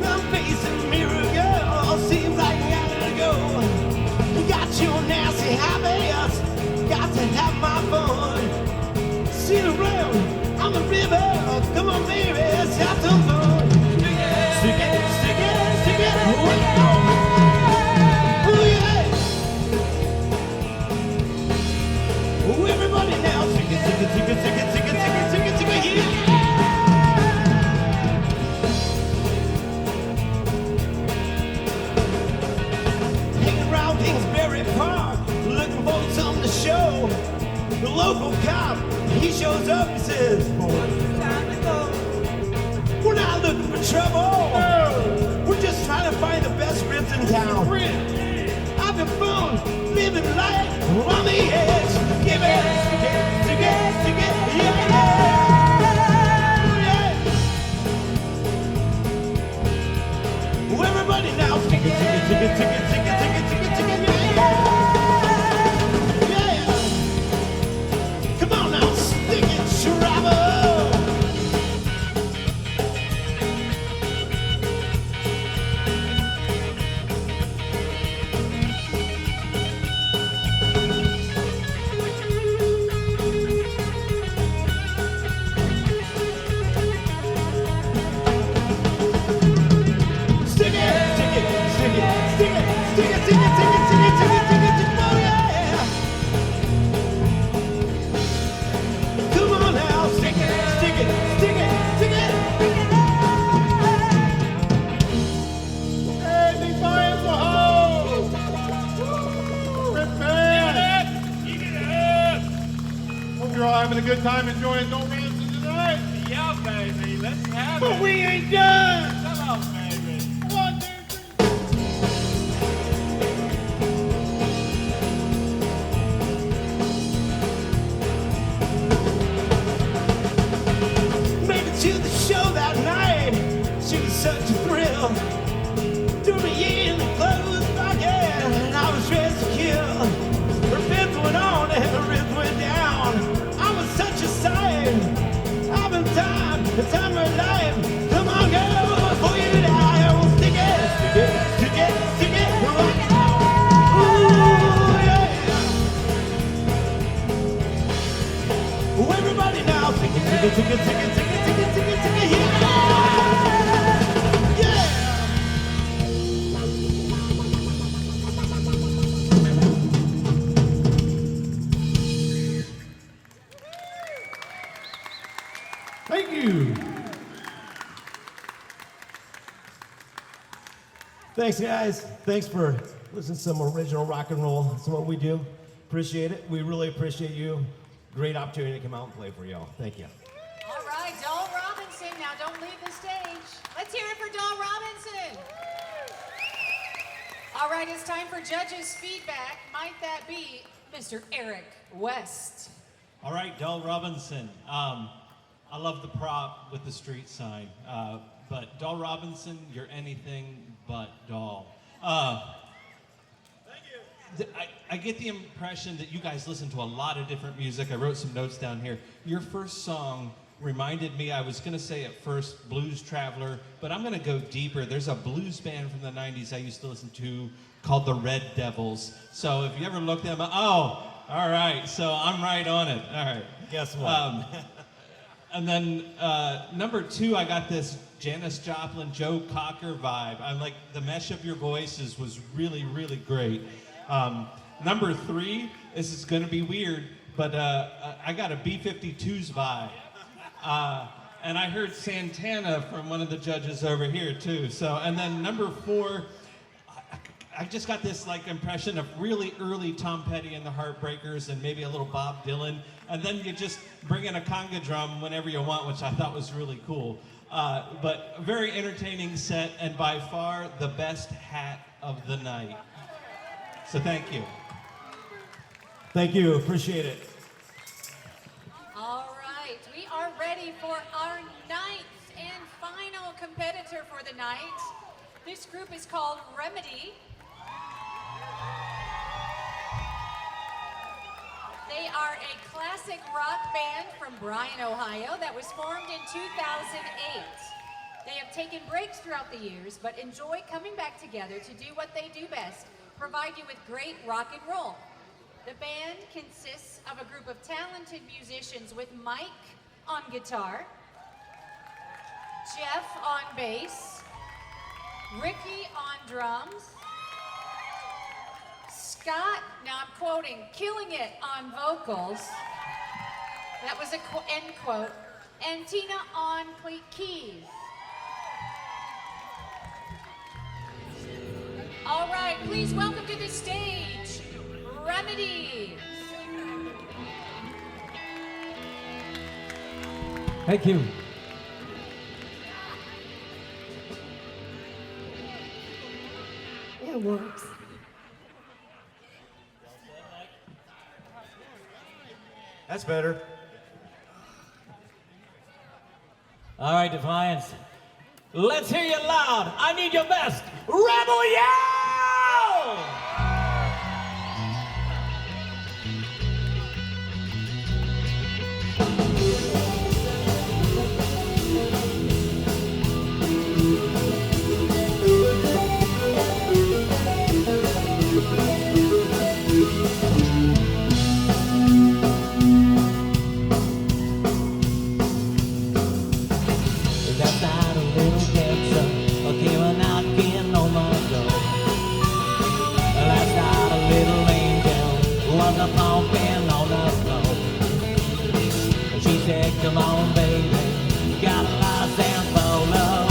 I'm facing mirror, girl, seems like I gotta go. You got your nasty habits, got to have my fun. Sit around, I'm a river, come on baby, let's have some fun. Stick it, stick it, stick it, oh yeah. Oh, everybody now, stick it, stick it, stick it, stick it, stick it, stick it, stick it, stick it, yeah. Hanging around Kingsbury Park, looking for something to show. The local cop, he shows up, he says, boys, time to go. We're not looking for trouble. We're just trying to find the best ribs in town. I've been fun, living life on the edge. Give it, stick it, stick it, yeah. Oh, everybody now, stick it, stick it, stick it, stick it, stick it, stick it, stick it, stick it, yeah. Yeah. Come on now, stick it, travel. having a good time enjoying Don't Ransom tonight? Yeah, baby, let's have But it. we ain't done. Come on, baby. 1, 2, 3. Made it to the show that night. She was such a thrill. Threw me in the clothes pocket, and I was dressed to kill. Her fifth went on and her ribs went down. I was such a sight. Having time, the time of life. Come on, girl, before you die. Oh, stick it, stick it, stick it, stick it. Rock it. Ooh, yeah. Oh, everybody now, stick it, stick it, stick it, stick it, stick it, stick it, stick it, stick it, yeah. Thank you. Thanks, guys. Thanks for listening to some original rock and roll. That's what we do. Appreciate it. We really appreciate you. Great opportunity to come out and play for y'all. Thank you. All right, Dahl Robinson. Now don't leave the stage. Let's hear it for Dahl Robinson. All right, it's time for judges' feedback. Might that be Mr. Eric West? All right, Dahl Robinson. I love the prop with the street sign, but Dahl Robinson, you're anything but Dahl. Thank you. I get the impression that you guys listen to a lot of different music. I wrote some notes down here. Your first song reminded me, I was going to say at first Blues Traveler, but I'm going to go deeper. There's a blues band from the 90s I used to listen to called the Red Devils. So if you ever look them up, oh, all right, so I'm right on it. All right. Guess what? And then number 2, I got this Janis Joplin, Joe Cocker vibe. I'm like, the mesh of your voices was really, really great. Number 3, this is gonna be weird, but I got a B-52s vibe. And I heard Santana from one of the judges over here too. So, and then number 4, I just got this like impression of really early Tom Petty and the Heartbreakers and maybe a little Bob Dylan. And then you just bring in a conga drum whenever you want, which I thought was really cool. But a very entertaining set and by far the best hat of the night. So thank you. Thank you. Appreciate it. All right, we are ready for our 9th and final competitor for the night. This group is called Remedy. They are a classic rock band from Bryan, Ohio that was formed in 2008. They have taken breaks throughout the years, but enjoy coming back together to do what they do best, provide you with great rock and roll. The band consists of a group of talented musicians with Mike on guitar, Jeff on bass, Ricky on drums, Scott, now I'm quoting, killing it on vocals. That was an end quote. And Tina on keys. All right, please welcome to the stage, Remedy. Thank you. It works. That's better. All right, Defiance. Let's hear you loud. I need your best. Rebel yell! Come on, baby, got a license for love.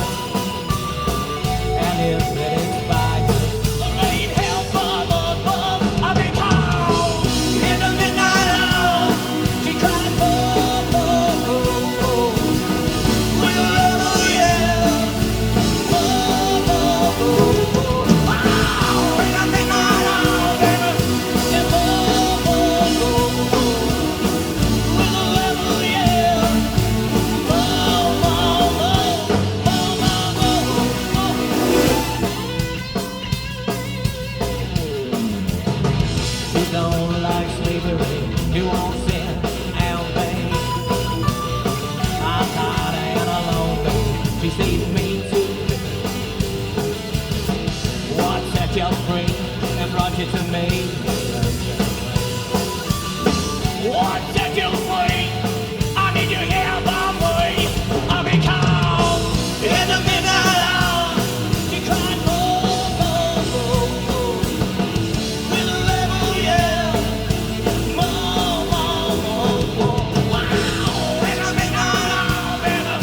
And if it inspires, there ain't hell from above. I've been caught in the midnight hour. She cried for You won't sit and wait. I'm tired and alone, babe. She sees me too. What set you free and brought you to me? What set you free? I need you here by me. I'll be calm in the midnight hour. You cried more. With a rebel, yeah. More. Wow. In the midnight hour, baby.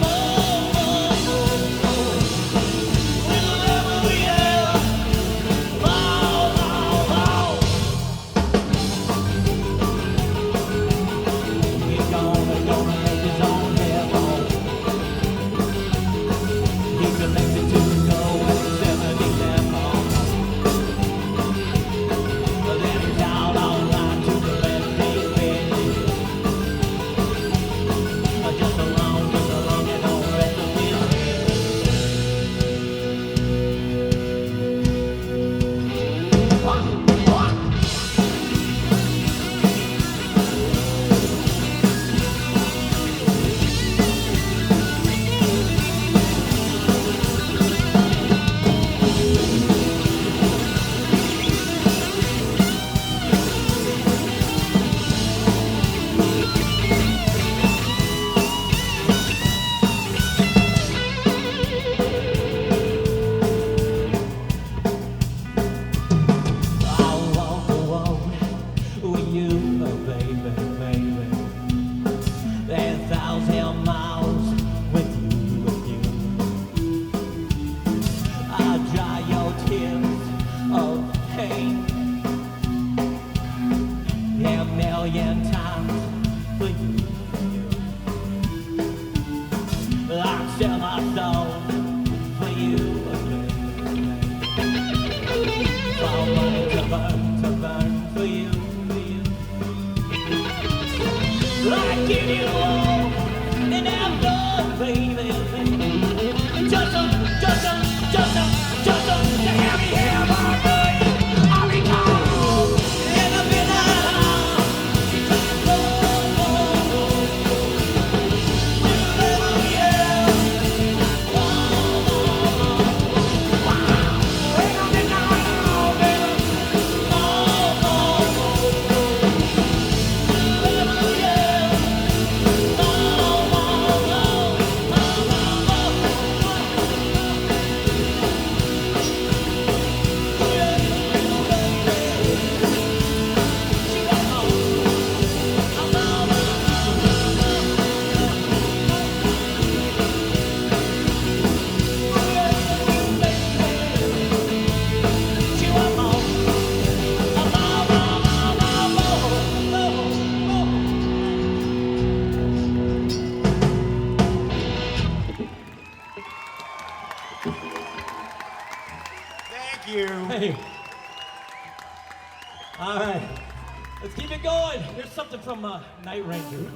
More. With a rebel, yeah. More. He's gonna make his own heaven. He's elected to go at 77. But then he's out online to the best he's been. Just along, and don't rest of his head. I'll walk with you, baby. There's 1,000 miles with you. I'll dry your tears of pain a million times for you. I'll sell my soul for you. All money to burn for you. I give you all, and I'm done, baby. Just to have me here, my baby. I'll be calm in the midnight hour. Thank you. Hey. All right. Let's keep it going. Here's something from Night Ranger.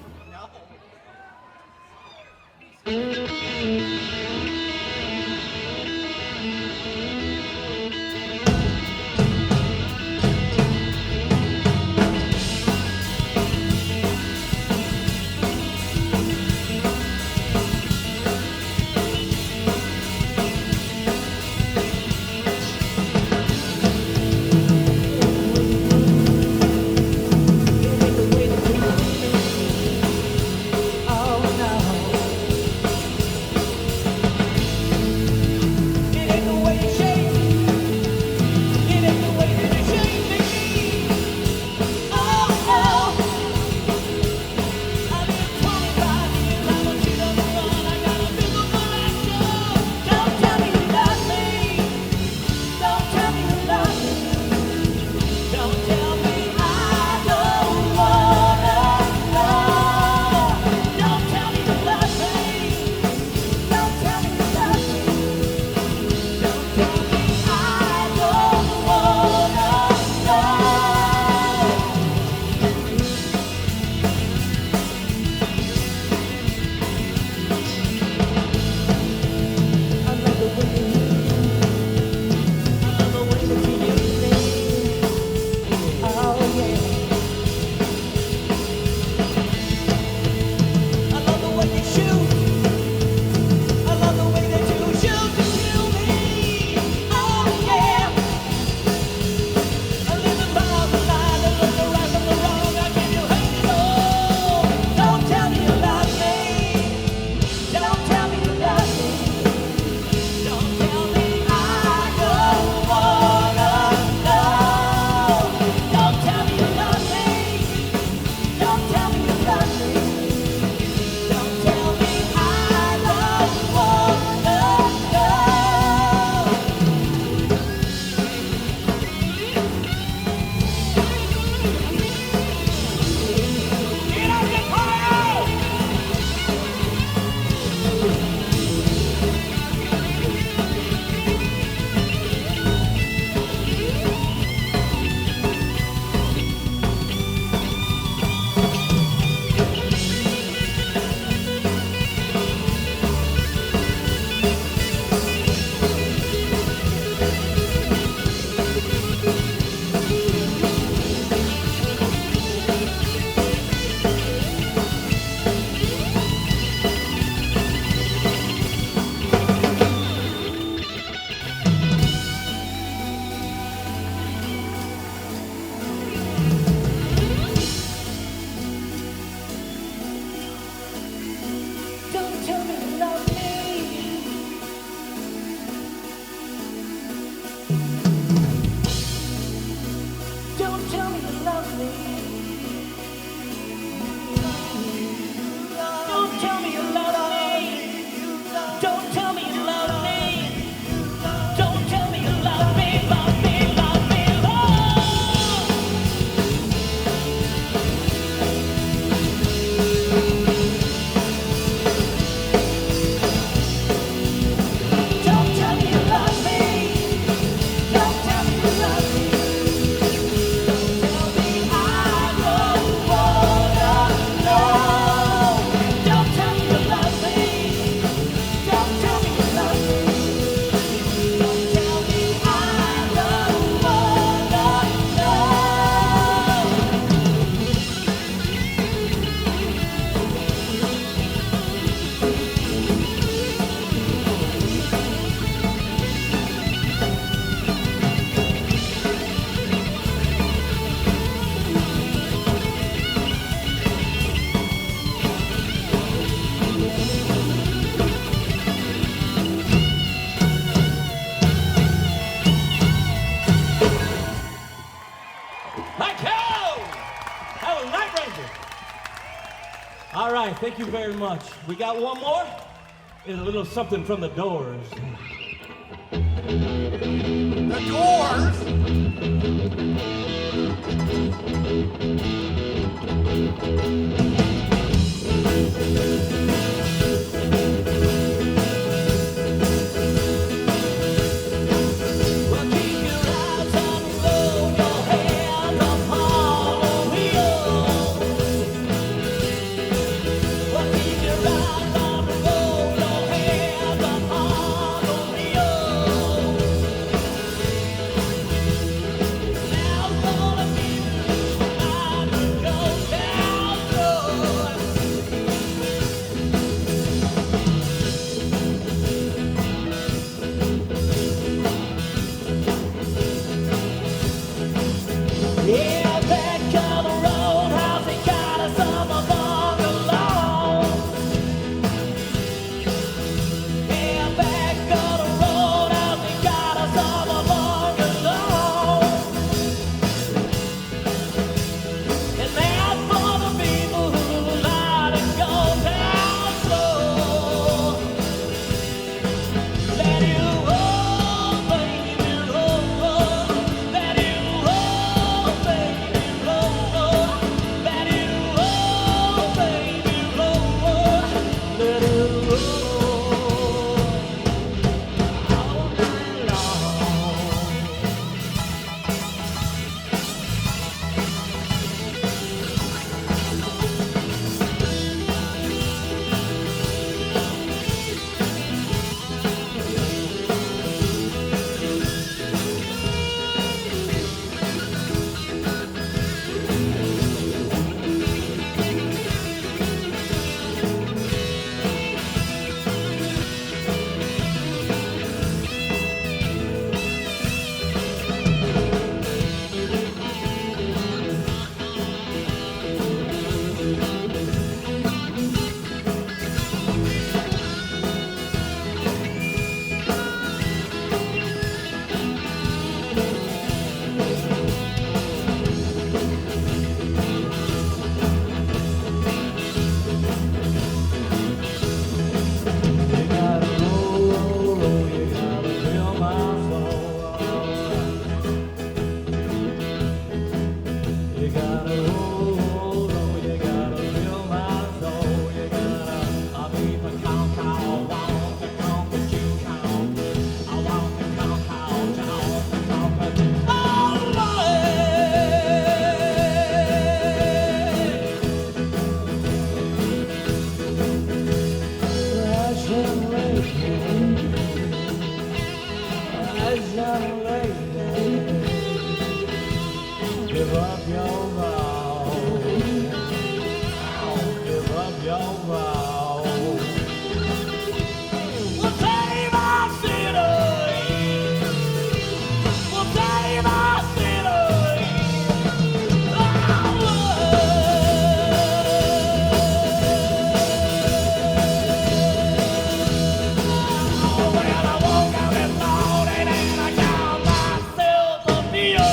Thank you very much. We got one more. It's a little something from the Doors. The Doors? Yeah, back on the roadhouse, they got us on a bungalow. Yeah, back on the roadhouse, they got us on a bungalow. And that's for the people who like to go down slow. Let you roll, baby, roll. Let you roll, baby, roll. Let you roll, baby, roll. Let it roll all night long. You gotta roll, you gotta feel my soul. You gotta roll, you gotta feel my soul. You gotta beat the count, I want to count, but you count. I want to count, but you count. Give up your vow. Give up your vow. We'll save our city. We'll save our city. Well, I woke up this morning and I got myself a meal.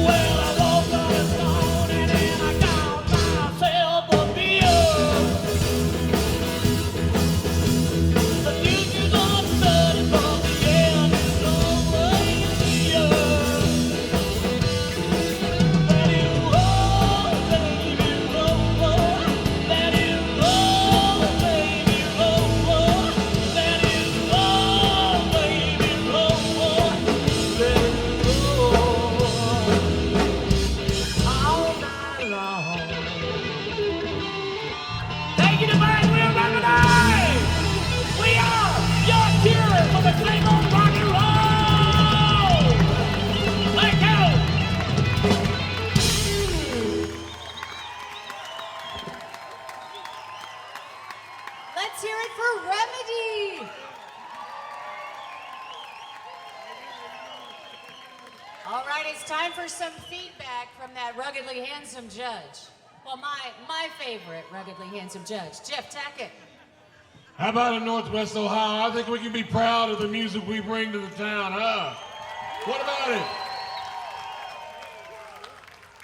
Well, I woke up this morning and I got myself a meal. The future's uncertain, but the end is always near. Let it roll, baby, roll. Let it roll, baby, roll. Let it roll, baby, roll. Let it roll all night long. Thank you to Brian Will Revenue. We are your heroes for the same old rock and roll. Thank you. Let's hear it for Remedy. All right, it's time for some feedback from that ruggedly handsome judge. Well, my favorite ruggedly handsome judge, Jeff Tackett. How about in Northwest Ohio? I think we can be proud of the music we bring to the town, huh? What about it?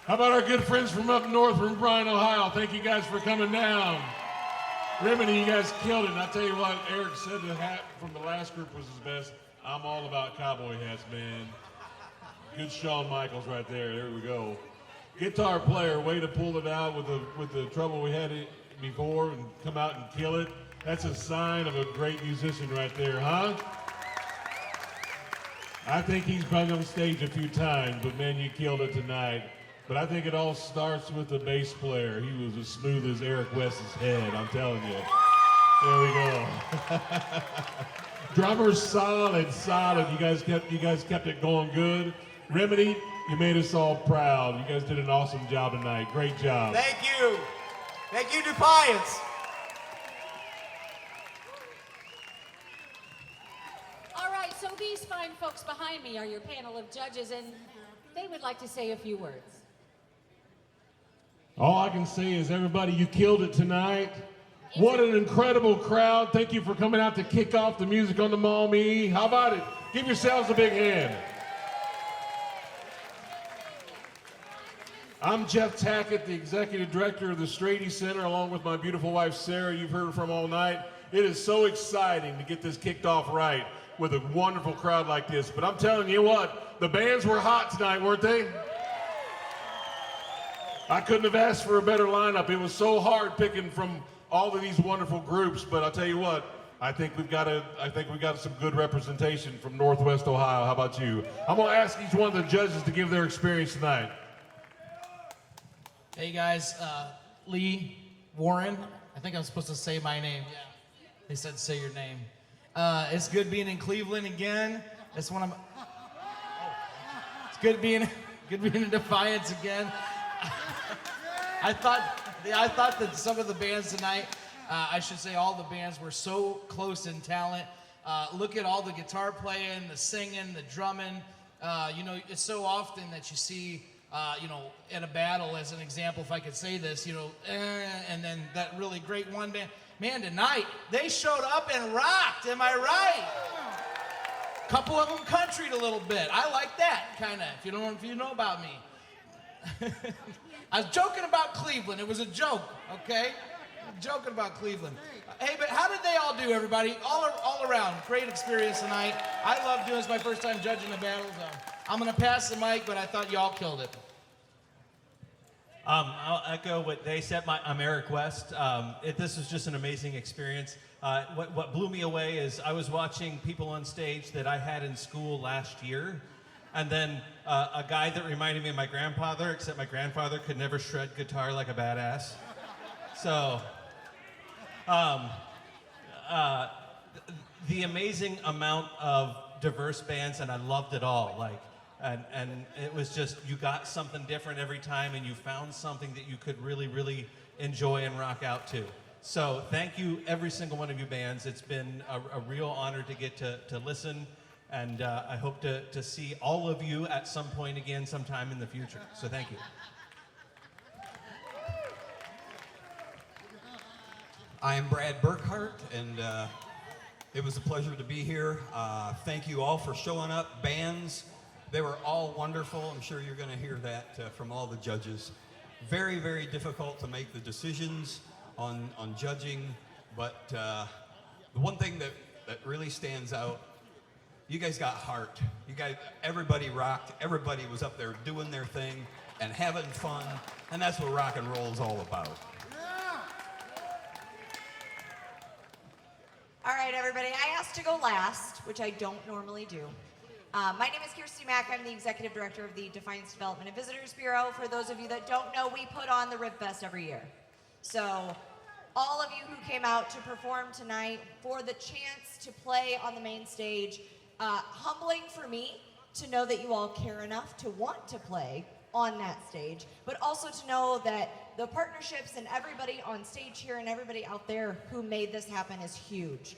How about our good friends from up north from Bryan, Ohio? Thank you guys for coming down. Remedy, you guys killed it. And I'll tell you what, Eric said the hat from the last group was his best. I'm all about cowboy hats, man. Good Shawn Michaels right there. There we go. Guitar player, way to pull it out with the trouble we had before and come out and kill it. That's a sign of a great musician right there, huh? I think he's been on stage a few times, but man, you killed it tonight. But I think it all starts with the bass player. He was as smooth as Eric West's head, I'm telling you. There we go. Drummers, solid. You guys kept it going good. Remedy, you made us all proud. You guys did an awesome job tonight. Great job. Thank you. Thank you, Defiance. All right, so these fine folks behind me are your panel of judges, and they would like to say a few words. All I can say is, everybody, you killed it tonight. What an incredible crowd. Thank you for coming out to kick off the Music on the Maumee. How about it? Give yourselves a big hand. I'm Jeff Tackett, the Executive Director of the Strady Center, along with my beautiful wife, Sarah, you've heard from all night. It is so exciting to get this kicked off right with a wonderful crowd like this. But I'm telling you what, the bands were hot tonight, weren't they? I couldn't have asked for a better lineup. It was so hard picking from all of these wonderful groups, but I'll tell you what, I think we've got some good representation from Northwest Ohio. How about you? I'm gonna ask each one of the judges to give their experience tonight. Hey guys, Lee, Warren, I think I'm supposed to say my name. Yeah. They said say your name. It's good being in Cleveland again. It's good being in Defiance again. I thought that some of the bands tonight, I should say all the bands, were so close in talent. Look at all the guitar playing, the singing, the drumming. It's so often that you see, in a battle, as an example, if I could say this, and then that really great one band. Man, tonight, they showed up and rocked, am I right? Couple of them countryed a little bit. I like that, kind of, if you know about me. I was joking about Cleveland. It was a joke, okay? I'm joking about Cleveland. Hey, but how did they all do, everybody? All around. Great experience tonight. I love doing this. My first time judging the battles. I'm going to pass the mic, but I thought y'all killed it. I'll echo what they said. I'm Eric West. This was just an amazing experience. What blew me away is I was watching people on stage that I had in school last year, and then a guy that reminded me of my grandfather, except my grandfather could never shred guitar like a badass. So, the amazing amount of diverse bands, and I loved it all. And it was just, you got something different every time, and you found something that you could really, really enjoy and rock out to. So thank you, every single one of you bands. It's been a real honor to get to listen, and I hope to see all of you at some point again sometime in the future. So thank you. I am Brad Burkhart, and it was a pleasure to be here. Thank you all for showing up. Bands, they were all wonderful. I'm sure you're going to hear that from all the judges. Very, very difficult to make the decisions on judging, but the one thing that really stands out, you guys got heart. You guys, everybody rocked. Everybody was up there doing their thing and having fun, and that's what rock and roll is all about. All right, everybody, I asked to go last, which I don't normally do. My name is Kirsty Mack. I'm the Executive Director of the Defiance Development and Visitors Bureau. For those of you that don't know, we put on the Rib Fest every year. So all of you who came out to perform tonight, for the chance to play on the main stage, humbling for me to know that you all care enough to want to play on that stage, but also to know that the partnerships and everybody on stage here and everybody out there who made this happen is huge.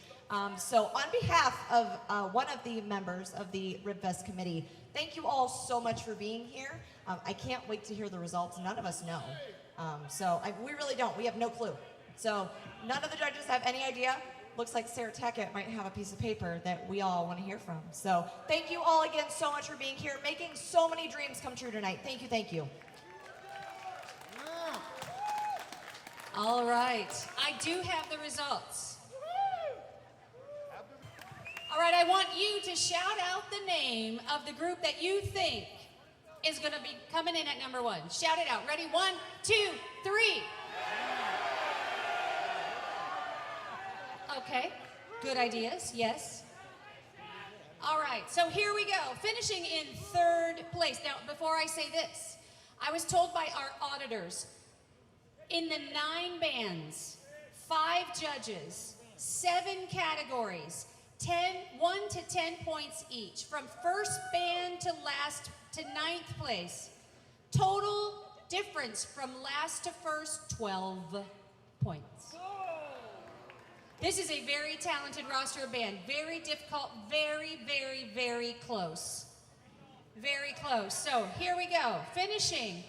So on behalf of one of the members of the Rib Fest committee, thank you all so much for being here. I can't wait to hear the results. None of us know. We really don't. We have no clue. So none of the judges have any idea. Looks like Sarah Tackett might have a piece of paper that we all want to hear from. So thank you all again so much for being here, making so many dreams come true tonight. Thank you, thank you. All right. I do have the results. All right, I want you to shout out the name of the group that you think is going to be coming in at number 1. Shout it out. Ready? 1, 2, 3. Okay. Good ideas. Yes. All right. So here we go. Finishing in 3rd place. Now, before I say this, I was told by our auditors, in the 9 bands, 5 judges, 7 categories, 1 to 10 points each, from first band to last to 9th place. Total difference from last to first, 12 points. This is a very talented roster of band. Very difficult, very, very, very close. Very close. So here we go. Finishing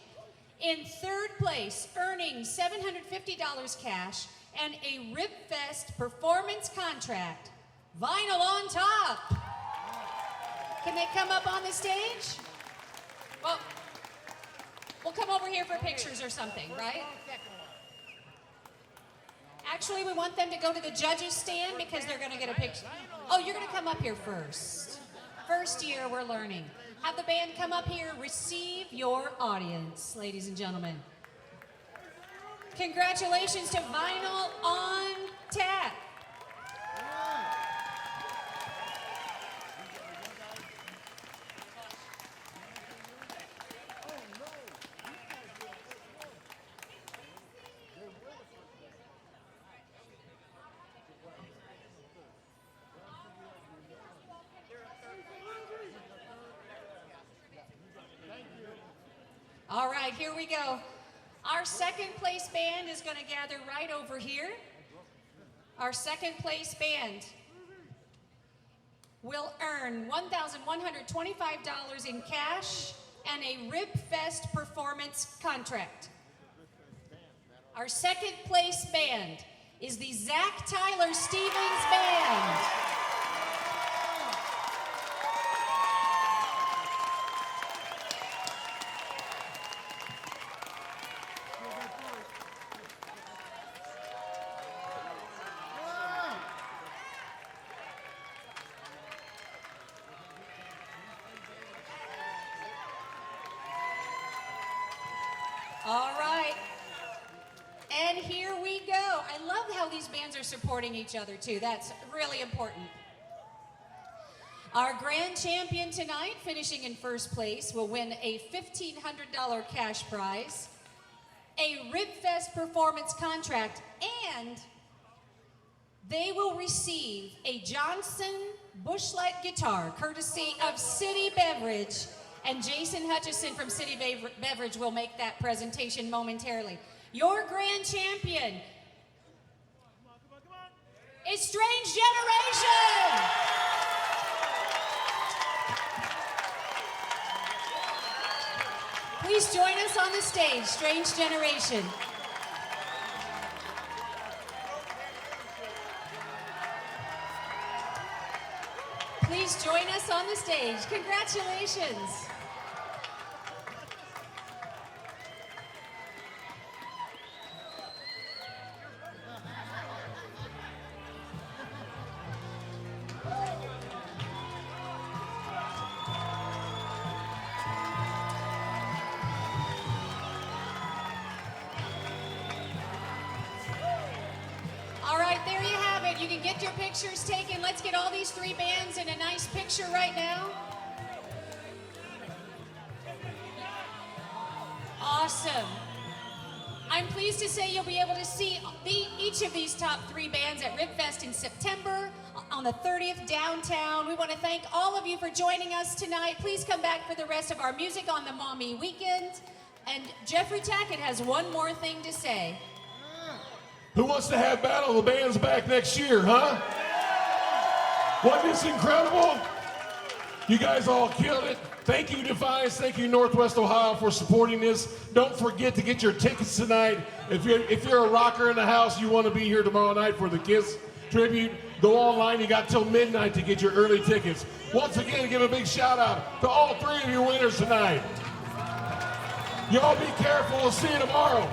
in 3rd place, earning $750 cash and a Rib Fest performance contract. Vinyl on Top. Can they come up on the stage? Well, we'll come over here for pictures or something, right? Actually, we want them to go to the judges' stand because they're going to get a picture. Oh, you're going to come up here first. First year, we're learning. Have the band come up here, receive your audience, ladies and gentlemen. Congratulations to Vinyl on Tap. All right, here we go. Our 2nd place band is going to gather right over here. Our 2nd place band will earn $1,125 in cash and a Rib Fest performance contract. Our 2nd place band is the Zack Tyler Stevens Band. All right. And here we go. I love how these bands are supporting each other, too. That's really important. Our grand champion tonight, finishing in 1st place, will win a $1,500 cash prize, a Rib Fest performance contract, and they will receive a Johnson Bushlight guitar, courtesy of City Beverage. And Jason Hutchison from City Beverage will make that presentation momentarily. Your grand champion is Strange Generation. Please join us on the stage, Strange Generation. Please join us on the stage. Congratulations. All right, there you have it. You can get your pictures taken. Let's get all these 3 bands in a nice picture right now. Awesome. I'm pleased to say you'll be able to see each of these top 3 bands at Rib Fest in September on the 30th downtown. We want to thank all of you for joining us tonight. Please come back for the rest of our Music on the Mommy weekend. And Jeffrey Tackett has one more thing to say. Who wants to have Battle of the Bands back next year, huh? Wasn't this incredible? You guys all killed it. Thank you, Defiance. Thank you, Northwest Ohio, for supporting this. Don't forget to get your tickets tonight. If you're a rocker in the house, you want to be here tomorrow night for the Kiss tribute, go online. You got till midnight to get your early tickets. Once again, give a big shout out to all 3 of your winners tonight. Y'all be careful. We'll see you tomorrow.